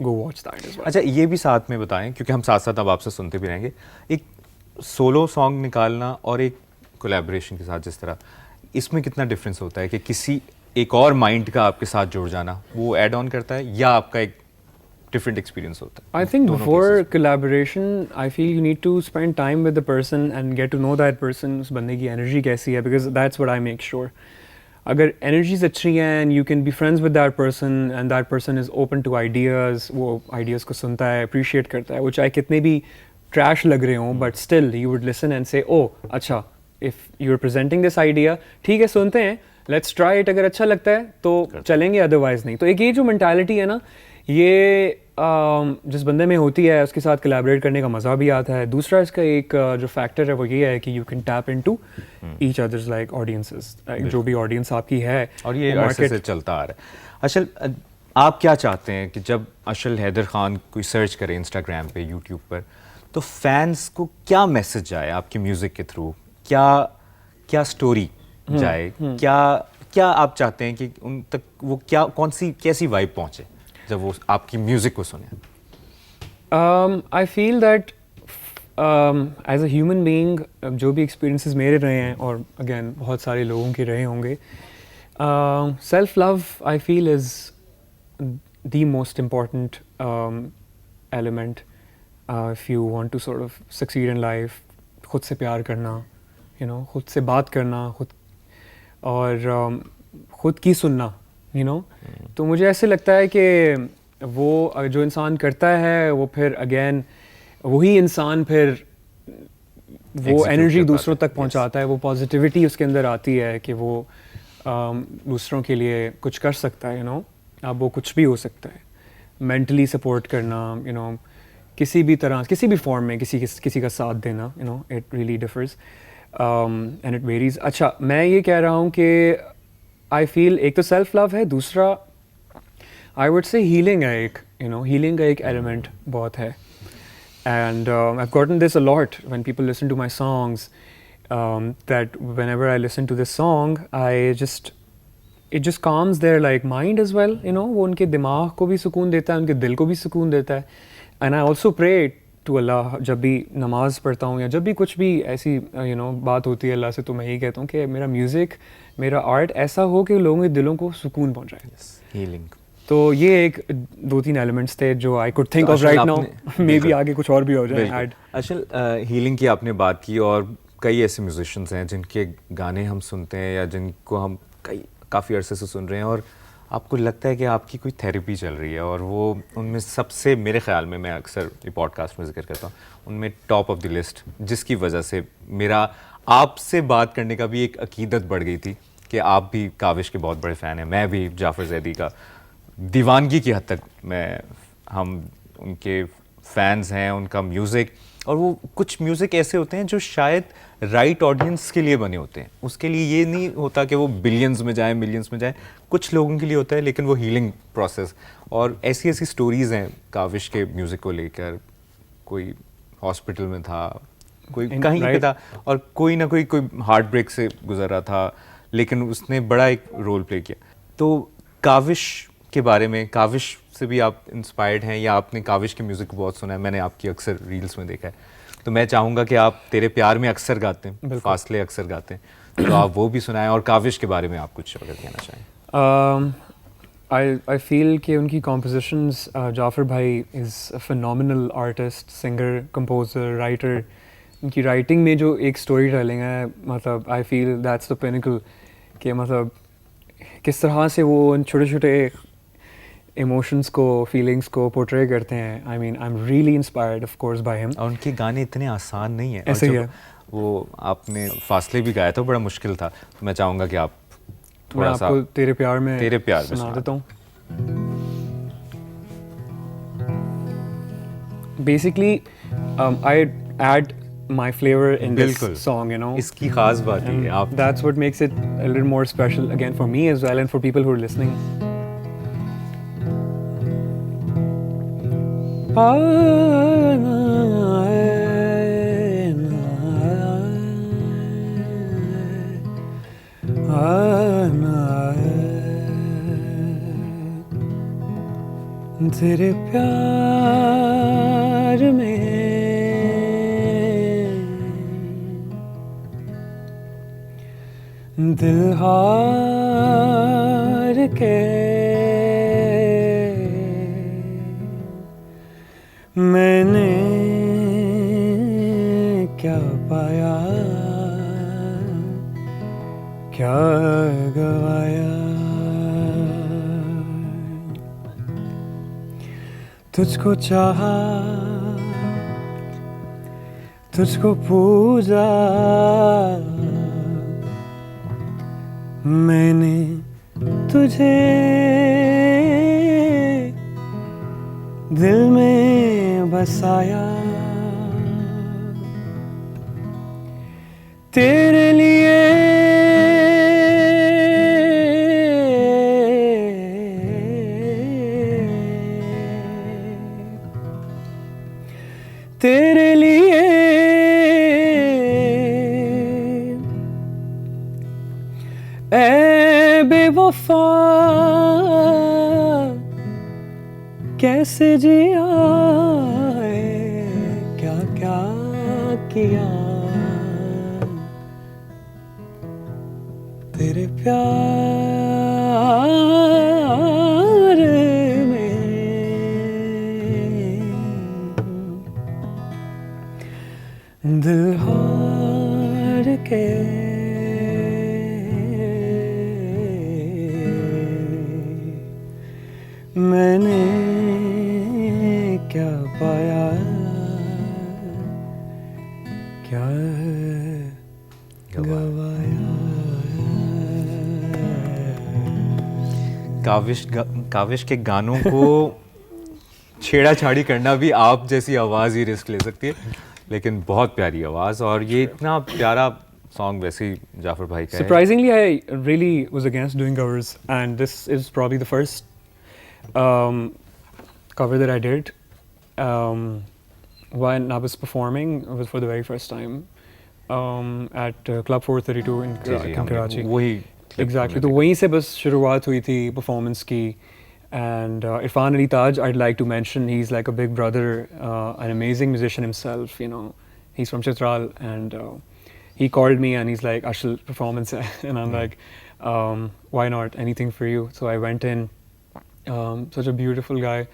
go watch that as well. अच्छा, ये भी साथ में बताएं, क्योंकि हम साथ साथ अब आपसे सुनते भी रहेंगे, एक सोलो सॉन्ग निकालना और एक कोलैबोरेशन के साथ जिस तरह, इसमें कितना डिफरेंस होता है कि किसी एक और माइंड का आपके साथ जुड़ जाना वो ऐड ऑन करता है, या आपका एक डिफरेंट एक्सपीरियंस होता है? I think दोनों before cases। collaboration, I feel you need to spend time with the person and get to know that person, उस बंदे की energy कैसी है, because that's what I make sure. अगर energies अच्छी हैं and you can be friends with that person and that person is open to ideas, वो ideas को सुनता है, appreciate करता है, वो चाहे कितने भी trash लग रहे हों, but still you would listen and say, oh, अच्छा, if you're presenting this idea, ठीक है, सुनते हैं, let's try it, अगर अच्छा लगता है तो चलेंगे, otherwise नहीं। तो एक ये जो mentality है ना, ये जिस बंदे में होती है उसके साथ कोलैबोरेट करने का मज़ा भी आता है। दूसरा इसका एक जो फैक्टर है वो ये है कि you can tap into each others like audiences, जो भी ऑडियंस आपकी है, और ये अरसे से चलता आ रहा है। अशल, आप क्या चाहते हैं कि जब अशल हैदर खान कोई सर्च करे इंस्टाग्राम पे, यूट्यूब पर, तो फैंस को क्या मैसेज जाए आपकी म्यूज़िक के थ्रू? क्या स्टोरी जाए? क्या आप चाहते हैं कि उन तक वो कैसी वाइब पहुँचे जब वो आपकी म्यूज़िक को सुने? I feel that as a human being, जो भी experiences मेरे रहे हैं, और again बहुत सारे लोगों के रहे होंगे, self love I feel is the most important element if you want to sort of succeed in life. खुद से प्यार करना, खुद से बात करना, और खुद की सुनना, तो मुझे ऐसे लगता है कि वो जो इंसान करता है वो फिर अगेन वही इंसान फिर वो Execute एनर्जी कर दूसरों पाता है, तक पहुंचाता है, वो पॉजिटिविटी उसके अंदर आती है कि वो दूसरों के लिए कुछ कर सकता है। अब वो कुछ भी हो सकता है, मेंटली सपोर्ट करना, किसी भी तरह, किसी भी फॉर्म में किसी का साथ देना, it really differs and it varies. अच्छा, मैं ये कह रहा हूँ कि आई फील एक तो सेल्फ लव है, दूसरा आई वुड से हीलिंग है, हीलिंग का एक एलिमेंट बहुत है। And I have gotten this a lot when people listen to my songs, that whenever I listen to this song it just calms their like mind as well, वो उनके दिमाग को भी सुकून देता है, उनके दिल को भी सुकून देता है। And I also pray to Allah, जब भी नमाज़ पढ़ता हूँ या जब भी कुछ भी ऐसी बात होती है अल्लाह से, तो मैं यही कहता हूँ कि मेरा म्यूज़िक, मेरा आर्ट ऐसा हो कि लोगों के दिलों को सुकून पहुँचाए। हीलिंग। तो ये एक 2-3 एलिमेंट्स थे जो I could think of right now, may be आगे कुछ और भी हो जाए ऐड। अशल, हीलिंग की आपने बात की, और कई ऐसे म्यूजिशियंस हैं जिनके गाने हम सुनते हैं या जिनको हम काफ़ी अरसे से सुन रहे हैं, और आपको लगता है कि आपकी कोई थेरेपी चल रही है, और वो उनमें सबसे, मेरे ख्याल में, मैं अक्सर ये पॉडकास्ट में जिक्र करता हूँ, उनमें टॉप ऑफ द लिस्ट, जिसकी वजह से मेरा आपसे बात करने का भी एक अकीदत बढ़ गई थी कि आप भी काविश के बहुत बड़े फ़ैन हैं, मैं भी जाफ़र ज़ैदी का दीवानगी की हद तक हम उनके फैंस हैं, उनका म्यूज़िक। और वो कुछ म्यूज़िक ऐसे होते हैं जो शायद राइट ऑडियंस के लिए बने होते हैं, उसके लिए ये नहीं होता कि वो बिलियंस में जाए, मिलियंस में जाए, कुछ लोगों के लिए होता है, लेकिन वो हीलिंग प्रोसेस। और ऐसी स्टोरीज़ हैं काविश के म्यूज़िक को लेकर, कोई हॉस्पिटल में था, कोई कहीं पे था, और कोई ना कोई हार्ट ब्रेक से गुजर रहा था, लेकिन उसने बड़ा एक रोल प्ले किया। तो काविश के बारे में, काविश से भी आप इंस्पायर्ड हैं या आपने काविश के म्यूज़िक को बहुत सुना है? मैंने आपकी अक्सर रील्स में देखा है, तो मैं चाहूँगा कि आप तेरे प्यार में अक्सर गाते हैं, फासले अक्सर गाते हैं, तो आप वो भी सुनाएं, और काविश के बारे में आप कुछ अगर कहना चाहें। I feel कि उनकी compositions, जाफ़र भाई is a phenomenal artist, singer, composer, writer, उनकी राइटिंग में जो एक स्टोरी टेलिंग है, मतलब I feel that's the pinnacle, कि मतलब किस तरह से वो उन छोटे छोटे इमोशंस को, फीलिंग्स को पोर्ट्रे करते हैं. I mean I am really inspired of course by him. और उनके गाने इतने आसान नहीं है. ऐसे और ही जब है. वो आपने फासले भी गाया था, बड़ा मुश्किल था. तो मैं चाहूँगा कि आप मैं थोड़ा सा आपको तेरे प्यार में सुना सुना देता हूँ. Basically I add my flavor in this बिल्कुल song, you know. इसकी खास बात ही है. And आप that's what makes it a little more special again for me as well and for people who are listening. तेरे प्यार में दिल हार के मैंने क्या पाया, क्या गवाया. तुझको चाहा, तुझको पूजा, मैंने तुझे दिल में बसाया. तेरे लिए तेरे लिए ऐ बेवफा कैसे जिया है, क्या क्या किया तेरे प्यार में. दिल हार के मैंने क्या पाया, क्या गवाया. काविश के गानों को छेड़ा-छाड़ी करना भी आप जैसी आवाज़ ही रिस्क ले सकती है. लेकिन बहुत प्यारी आवाज़, और ये इतना प्यारा सॉन्ग वैसे ही जाफर भाई का है. Surprisingly, I really was against doing covers, and this is probably the first cover that I did when I was performing. It was for the very first time at Club 432 in Karachi. वही Exactly. तो वहीं से बस शुरुआत हुई थी performance की. And Irfan Ali Taj, I'd like to mention, he's like a big brother, an amazing musician himself, you know. He's from Chitral, and he called me and he's like, Ashal, performance hai. And I'm like, why not, anything for you. So I went in, such a beautiful guy,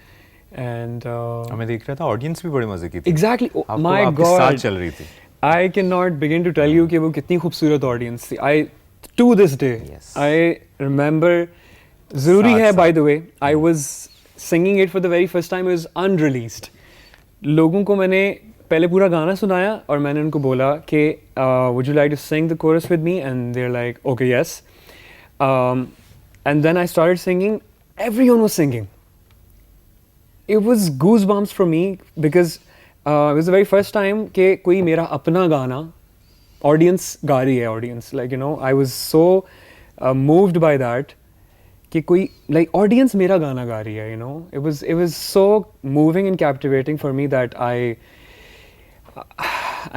and मैं देख रहा था audience भी बड़े मजे की थी. exactly, oh, आपको my आपके साथ God, चल रही थी. I cannot begin to tell you कि वो कितनी खूबसूरत audience थी. To this day, Yes. I remember. ज़रूरी है, साथ by the way, I was singing it for the very first time. It was unreleased. लोगों को मैंने पहले पूरा गाना सुनाया और मैंने उनको बोला कि would you like to sing the chorus with me, and they're like, okay, yes. And then I started singing. Everyone was singing. It was goosebumps for me because it was the very first time कि कोई मेरा अपना गाना audience गा रही है. Audience, like, you know, I was so moved by that कि कोई like audience मेरा गाना गा रही है, you know. It was so moving and captivating for me that I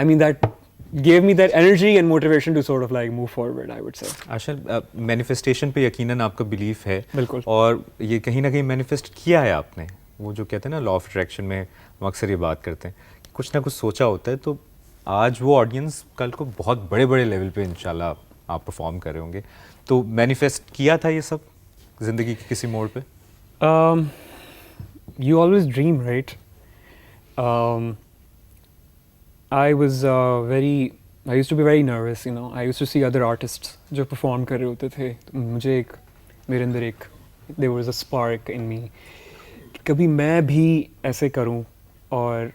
mean that gave me that energy and motivation to sort of like move forward, I would say. Ashal, manifestation पे यकीनन आपका belief है. बिल्कुल. और ये कहीं ना कहीं मैनिफेस्ट किया है आपने. वो जो कहते हैं ना लॉ ऑफ अट्रैक्शन में हम अक्सर ये बात करते हैं कि कुछ ना कुछ सोचा होता है, तो आज वो ऑडियंस कल को बहुत बड़े बड़े लेवल पे इंशाल्लाह आप परफॉर्म कर रहे होंगे. तो मैनिफेस्ट किया था ये सब ज़िंदगी के किसी मोड़ पे? You always dream, right? I used to be very nervous, you know. I used to see other artists जो perform कर रहे होते थे, तो मुझे एक मेरे अंदर एक there was a spark in me कि कभी मैं भी ऐसे करूं. और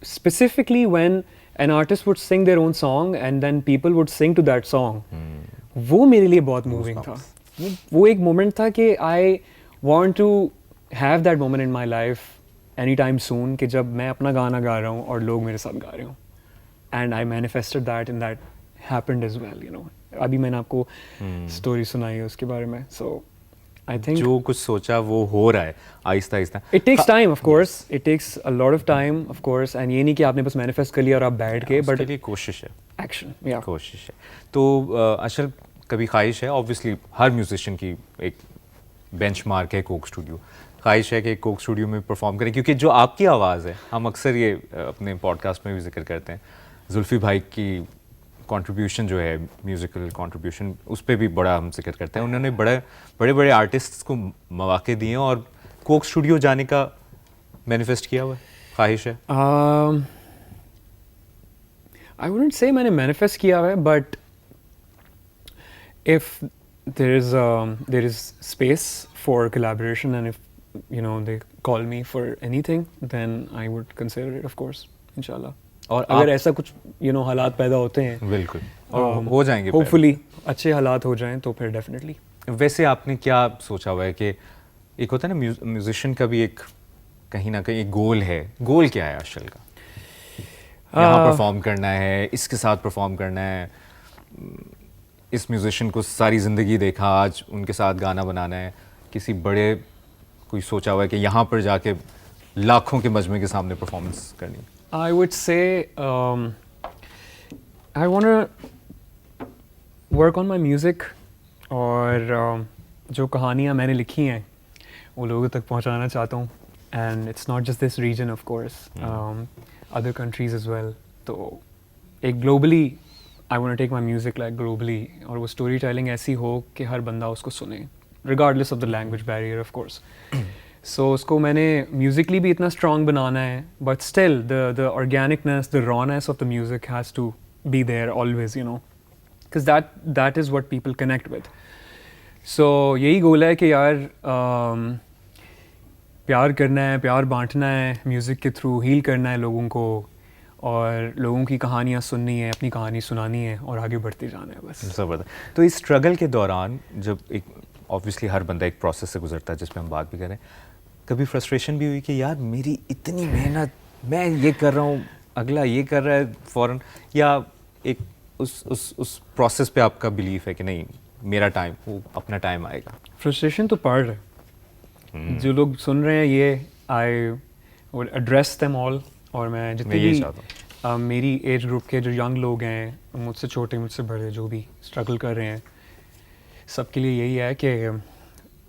specifically when an artist would sing their own song and then people would sing to that song, वो मेरे लिए बहुत moving था. वो एक moment था कि I want to have that moment in my life anytime soon कि जब मैं अपना गाना गा रहा हूँ और लोग मेरे साथ गा रहे हों. And I manifested that and that happened as well, you know. अभी मैंने आपको story सुनाई है उसके बारे में. So I think जो कुछ सोचा वो हो रहा है Aahista Aahista. it takes time, of course. It takes a lot of time, of course. And ये नहीं कि आपने बस manifest कर लिया और आप बैठ गए, उसके but लिए कोशिश है. action, yeah. कोशिश है. तो अशर कभी ख्वाहिश है, ऑब्वियसली हर म्यूजिशियन की एक बेंचमार्क है कोक स्टूडियो. ख्वाहिश है कि कोक स्टूडियो में परफॉर्म करें, क्योंकि जो आपकी आवाज़ है, हम अक्सर ये अपने पॉडकास्ट में भी जिक्र करते हैं, जुल्फ़ी भाई की कंट्रीब्यूशन जो है, म्यूज़िकल कंट्रीब्यूशन, उस पर भी बड़ा हम जिक्र करते हैं. उन्होंने बड़े बड़े आर्टिस्ट्स को मौके दिए हैं और कोक स्टूडियो जाने का मैनिफेस्ट किया हुआ है, ख्वाहिश है. I wouldn't say मैंने manifest किया हुआ है, but if there is space for collaboration and if you know they call me for anything, then I would consider it, of course, inshallah. और अगर ऐसा कुछ you know हालात पैदा होते हैं, बिल्कुल, और हो जाएंगे hopefully अच्छे हालात हो जाएं तो फिर definitely. वैसे आपने क्या सोचा हुआ है कि एक होता है ना म्यूजिशियन का भी एक कहीं ना कहीं एक गोल है. गोल क्या है अशल का? यहाँ परफॉर्म करना है, इसके साथ परफॉर्म करना है, इस म्यूजिशियन को सारी ज़िंदगी देखा, आज उनके साथ गाना बनाना है, किसी बड़े कोई सोचा हुआ है कि यहाँ पर जाके लाखों के मजमे के सामने परफॉर्मेंस करनी? I would say I want to work on my music और जो कहानियाँ मैंने लिखी हैं वो लोगों तक पहुँचाना चाहता हूँ. And it's not just this region, of course, other countries as well. तो एक globally I want to take my music like globally, और वो story telling ऐसी हो कि हर बंदा उसको सुने, regardless of the language barrier, of course. So उसको मैंने musically भी इतना strong बनाना है, but still the organicness, the rawness of the music has to be there always, you know, because that is what people connect with. So यही गोल है कि यार प्यार करना है, प्यार बांटना है, म्यूज़िक के थ्रू हील करना है लोगों को, और लोगों की कहानियाँ सुननी है, अपनी कहानी सुनानी है और आगे बढ़ते जाना है बस. ज़बरदस्त. तो इस स्ट्रगल के दौरान जब एक ऑब्वियसली हर बंदा एक प्रोसेस से गुजरता है जिस पे हम बात भी करें, कभी फ्रस्ट्रेशन भी हुई कि यार मेरी इतनी मेहनत, मैं ये कर रहा हूँ, अगला ये कर रहा है फ़ौरन, या एक उस प्रोसेस पे आपका बिलीफ है कि नहीं मेरा टाइम, वो अपना टाइम आएगा? फ्रस्ट्रेशन तो पड़ रहा है. जो लोग सुन रहे हैं ये I would address them all. और मैं जितने भी मेरी एज ग्रुप के जो यंग लोग हैं, मुझसे छोटे मुझसे बड़े, जो भी स्ट्रगल कर रहे हैं, सबके लिए यही है कि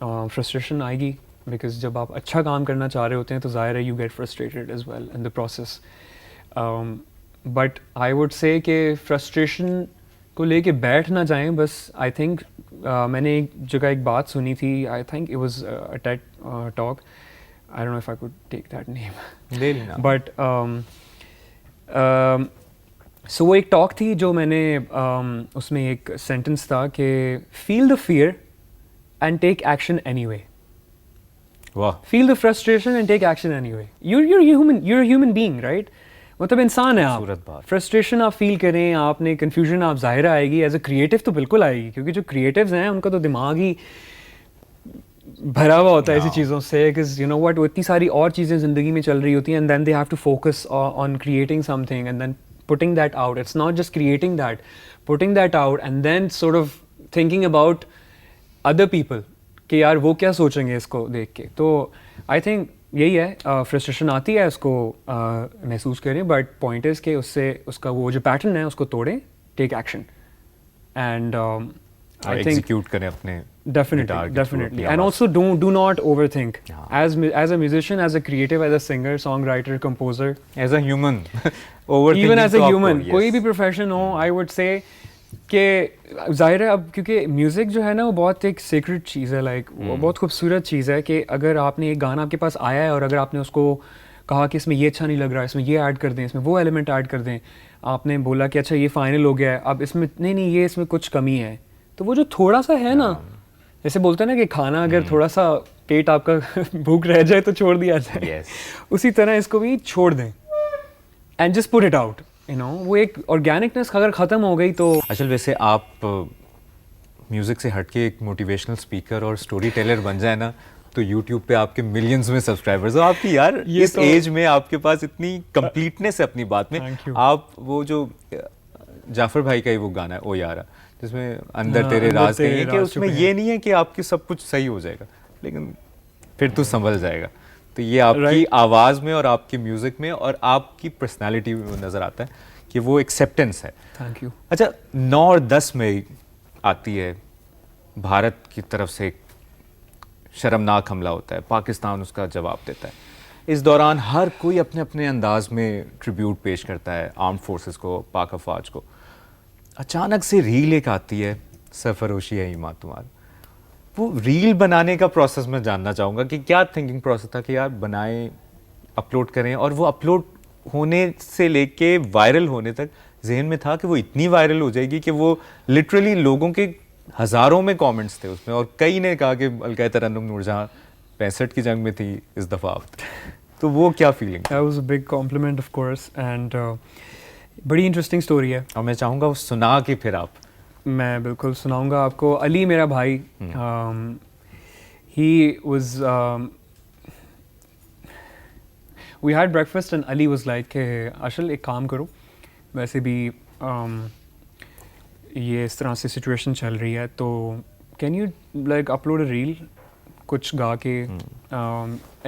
फ्रस्ट्रेशन आएगी, बिकॉज जब आप अच्छा काम करना चाह रहे होते हैं तो ज़ाहिर है you get frustrated as well in the process. But I would say कि फ्रस्ट्रेशन को लेके बैठ ना जाएं. बस आई थिंक मैंने एक जगह एक बात सुनी थी, I think it was a TED talk, I don't know if I could take that name, ले लेना. बट सो वो एक टॉक थी जो मैंने उसमें एक सेंटेंस था कि feel the fear and take action anyway. वाह. Feel the frustration and take action anyway. you're a human being, right? मतलब इंसान है आप. फ्रस्ट्रेशन आप फील करें, आपने कन्फ्यूजन आप ज़ाहिर आएगी, एज अ क्रिएटिव तो बिल्कुल आएगी, क्योंकि जो क्रिएटिव्स हैं उनका तो दिमाग ही भरा हुआ होता है ऐसी चीज़ों से, बिकॉज यू नो व्हाट, वो इतनी सारी और चीज़ें ज़िंदगी में चल रही होती हैं, and then they have to focus on creating something and then putting that out. It's not just creating that, putting that out and then sort of thinking about other people कि यार वो क्या सोचेंगे इसको देख के. तो आई थिंक यही है, फ्रस्ट्रेशन आती है, उसको महसूस करें, बट पॉइंट इज़ कि उससे उसका वो जो पैटर्न है उसको तोड़ें, take action and I think execute करें अपने. Definitely. And also do not overthink. As a musician, as a creative, as a singer, songwriter, composer, as a human, even as a human, कोई भी profession हो, I would say कि ज़ाहिर है अब क्योंकि म्यूज़िक जो है ना वो बहुत एक सीक्रेट चीज़ है, लाइक वो बहुत खूबसूरत चीज़ है कि अगर आपने एक गाना आपके पास आया है और अगर आपने उसको कहा कि इसमें ये अच्छा नहीं लग रहा, इसमें ये ऐड कर दें, इसमें वो एलिमेंट ऐड कर दें, आपने बोला कि अच्छा ये फाइनल हो गया है, अब इसमें नहीं ये इसमें कुछ कमी है, तो वो जो थोड़ा सा है ना, जैसे बोलते हैं ना कि खाना अगर थोड़ा सा पेट आपका भूख रह जाए तो छोड़ दिया जाए, उसी तरह इसको भी छोड़ दें and just put it out, you know. वो एक ऑर्गेनिकनेस अगर ख़त्म हो गई तो। असल वैसे आप म्यूज़िक से हटके एक मोटिवेशनल स्पीकर और स्टोरी टेलर बन जाए ना, तो यूट्यूब पे आपके मिलियंस में सब्सक्राइबर्स हो आपकी यार। इस तो एज में आपके पास इतनी कंप्लीटनेस है अपनी बात में। आप वो जो जाफर भाई का ही वो गाना है ओ यारा, जिसमें अंदर तेरे राज कहीं है, कि उसमें ये नहीं है कि आपकी सब कुछ सही हो जाएगा लेकिन फिर तू संभल जाएगा। तो ये आपकी आवाज़ में और आपकी म्यूज़िक में और आपकी पर्सनालिटी में नज़र आता है कि वो एक्सेप्टेंस है। Thank you. अच्छा, 9 और 10 में आती है, भारत की तरफ से एक शर्मनाक हमला होता है, पाकिस्तान उसका जवाब देता है। इस दौरान हर कोई अपने अपने अंदाज में ट्रिब्यूट पेश करता है आर्म फोर्सेस को, पाक अफवाज को। अचानक से रील एक आती है, सरफरोशी है ईमा तुम्हारा। वो रील बनाने का प्रोसेस मैं जानना चाहूँगा कि क्या थिंकिंग प्रोसेस था कि यार बनाएं, अपलोड करें, और वो अपलोड होने से लेके वायरल होने तक जहन में था कि वो इतनी वायरल हो जाएगी कि वो लिटरली लोगों के हज़ारों में कमेंट्स थे उसमें, और कई ने कहा कि अलकायदा तरन्नुम नूरजहां 65 की जंग में थी, इस दफ़ा आप। तो वो क्या feeling? That was a big compliment of course and बड़ी इंटरेस्टिंग स्टोरी है और मैं चाहूँगा वो सुना के फिर आप। मैं बिल्कुल सुनाऊंगा आपको। अली मेरा भाई, he was we had breakfast and Ali was like कि अशल एक काम करो, वैसे भी ये इस तरह से सिचुएशन चल रही है तो can you like upload a reel कुछ गा के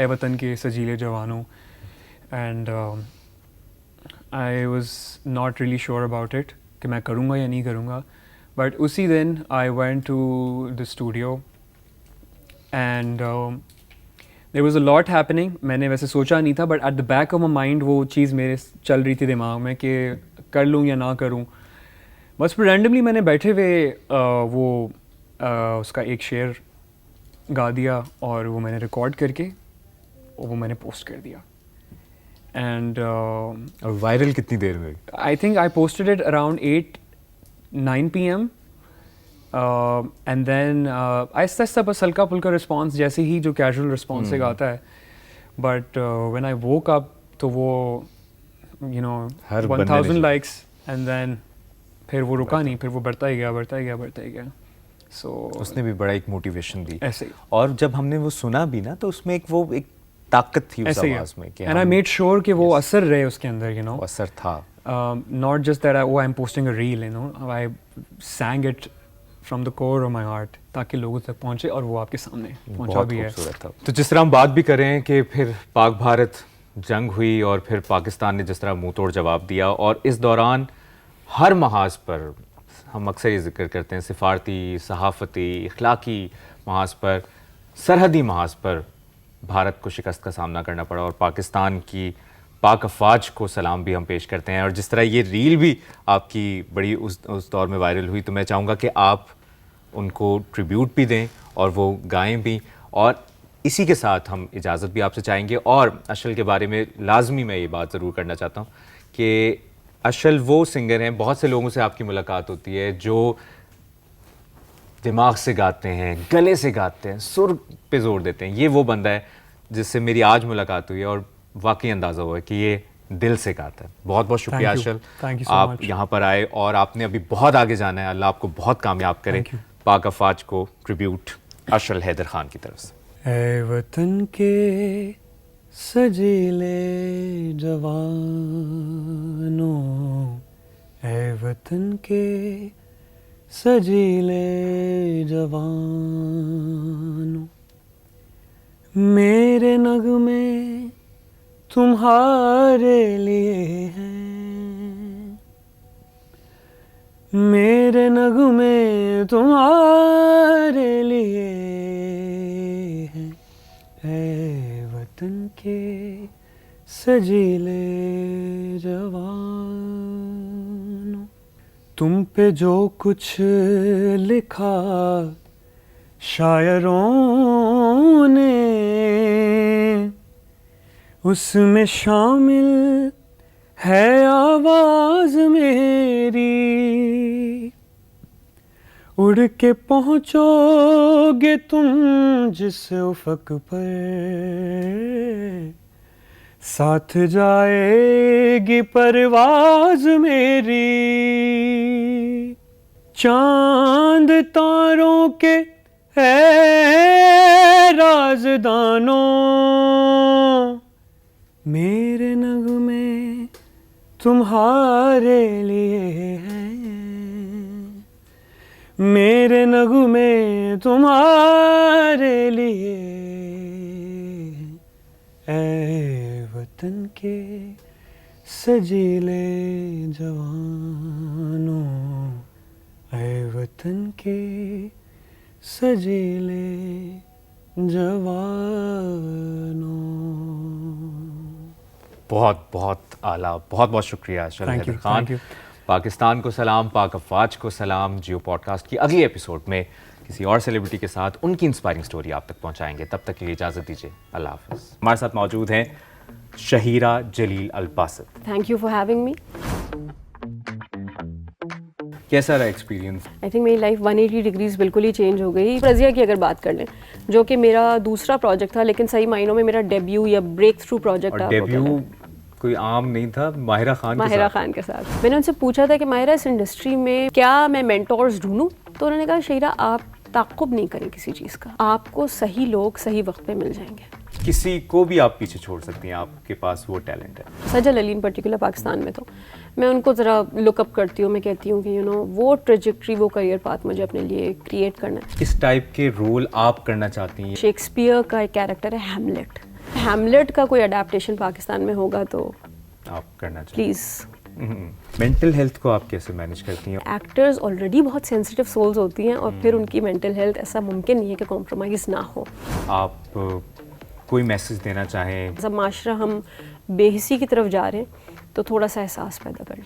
ए वतन के सजीले जवानों। And I was not really sure about it कि मैं करूँगा या नहीं करूँगा, बट उसी दिन I went to the studio and there was a lot happening. मैंने वैसे सोचा नहीं था, but at the back of my mind वो चीज़ मेरे चल रही थी दिमाग में कि कर लूँ या ना करूँ। बस फिर रैंडमली मैंने बैठे हुए उसका एक शेर गा दिया और वो मैंने रिकॉर्ड करके और वो मैंने पोस्ट कर दिया। एंड और वायरल कितनी देर में? I think I posted it around 8-9 PM and then आहिस्ता आहिस्ता बस हल्का फुल्का रिस्पॉन्स, जैसे ही जो कैजुअल रिस्पॉन्स से आता है, but when I woke up तो वो you know 1000 likes and then फिर वो रुका नहीं, फिर वो बढ़ता ही गया। सो उसने भी बड़ा एक मोटिवेशन दी ऐसे ही। और जब हमने वो सुना भी ना तो उसमें एक ताकत थी उस आवाज में कि एंड आई मेड श्योर कि वो असर रहे उसके अंदर, यू नो असर था। Not just that I am posting a reel, you know I सैंग it from the core of my heart ताकि लोगों तक पहुंचे और वो आपके सामने पहुंचा भी है। तो जिस तरह हम बात भी कर रहे हैं कि फिर पाक भारत जंग हुई और फिर पाकिस्तान ने जिस तरह मुंह तोड़ जवाब दिया, और इस दौरान हर महाज पर हम अक्सर ये जिक्र करते हैं, सिफारती, सहाफ़ती, इखलाकी महाज पर, सरहदी महाज पर भारत को शिकस्त का सामना करना पड़ा, और पाकिस्तान की पाक अफवाज को सलाम भी हम पेश करते हैं। और जिस तरह ये रील भी आपकी बड़ी उस दौर में वायरल हुई, तो मैं चाहूँगा कि आप उनको ट्रिब्यूट भी दें और वो गाएं भी, और इसी के साथ हम इजाज़त भी आपसे चाहेंगे। और अशल के बारे में लाजमी मैं ये बात ज़रूर करना चाहता हूँ कि अशल वो सिंगर हैं, बहुत से लोगों से आपकी मुलाकात होती है जो दिमाग से गाते हैं, गले से गाते हैं, सुर पे जोर देते हैं। ये वो बंदा है जिससे मेरी आज मुलाकात हुई है और वाकई अंदाज़ा हुआ है कि ये दिल से गाता है। बहुत बहुत शुक्रिया अशल, आप यहाँ पर आए और आपने अभी बहुत आगे जाना है। अल्लाह आपको बहुत कामयाब करे। पाक अफवाज को ट्रिब्यूट अशल हैदर खान की तरफ से। ऐ वतन के सजीले जवानों, ऐ वतन के सजीले जवानों, मेरे नगमे तुम्हारे लिए हैं, मेरे नगमे तुम्हारे लिए हैं, ऐ वतन के सजीले जवानों। तुम पे जो कुछ लिखा शायरों ने, उसमें शामिल है आवाज मेरी, उड़ के पहुंचोगे तुम जिस उफक पर, साथ जाएगी परवाज मेरी। चांद तारों के है राज़दानों, मेरे नगमे तुम्हारे लिए हैं, मेरे नगमे तुम्हारे लिए। ऐ वतन के सजीले जवानों, ऐ वतन के सजीले जवानों। बहुत बहुत आला, बहुत बहुत शुक्रिया Ashraf Thank you, Haider Khan. thank you. Pakistan को सलाम, पाक अफवाज को सलाम। जियो पॉडकास्ट की अगली एपिसोड में किसी और सेलिब्रिटी के साथ उनकी इंस्पायरिंग स्टोरी आप तक पहुंचाएंगे। तब तक के लिए इजाज़त दीजिए, अल्लाह हाफ़िज़। हमारे साथ मौजूद हैं Shahira Jaleel Al Basit. Thank you for having me. कैसा रहा एक्सपीरियंस? आई थिंक मेरी लाइफ 180 डिग्रीज बिल्कुल ही चेंज हो गई। रज़िया की अगर बात कर लें, जो कि मेरा दूसरा प्रोजेक्ट था, लेकिन सही मायनों में मेरा डेब्यू या ब्रेक थ्रू प्रोजेक्ट और था। डेब्यू कोई आम नहीं था, माहिरा खान के साथ। मैंने उनसे पूछा था कि माहिरा, इस इंडस्ट्री में क्या मैं मेंटोर्स ढूंढूं? तो उन्होंने कहा, शहीरा आप ताक़ुब नहीं करें किसी चीज़ का, आपको सही लोग सही वक्त पे मिल जाएंगे। किसी को भी आप पीछे छोड़ सकती हैं, आपके पास वो टैलेंट है। सजल अली इन पर्टिकुलर पाकिस्तान में, तो मैं उनको ज़रा लुकअप करती हूँ। मैं कहती हूँ कि वो ट्रेजेक्ट्री, वो करियर पाथ मुझे अपने लिए क्रिएट करना है। किस टाइप के रोल आप करना चाहती हैं? शेक्सपियर का एक कैरेक्टर है हैमलेट। हैमलेट का कोई अडेप्टेशन पाकिस्तान में होगा तो आप करना चाहती प्लीज़। मेंटल हेल्थ को आप कैसे मैनेज करती हैं? एक्टर्स ऑलरेडी बहुत सेंसिटिव सोल्स होती हैं, और फिर उनकी मेंटल हेल्थ ऐसा मुमकिन नहीं है कि कॉम्प्रोमाइज़ ना हो। आप कोई मैसेज देना चाहें? जब माशरा हम बेहिसी की तरफ जा रहे हैं तो थोड़ा सा एहसास पैदा कर लें।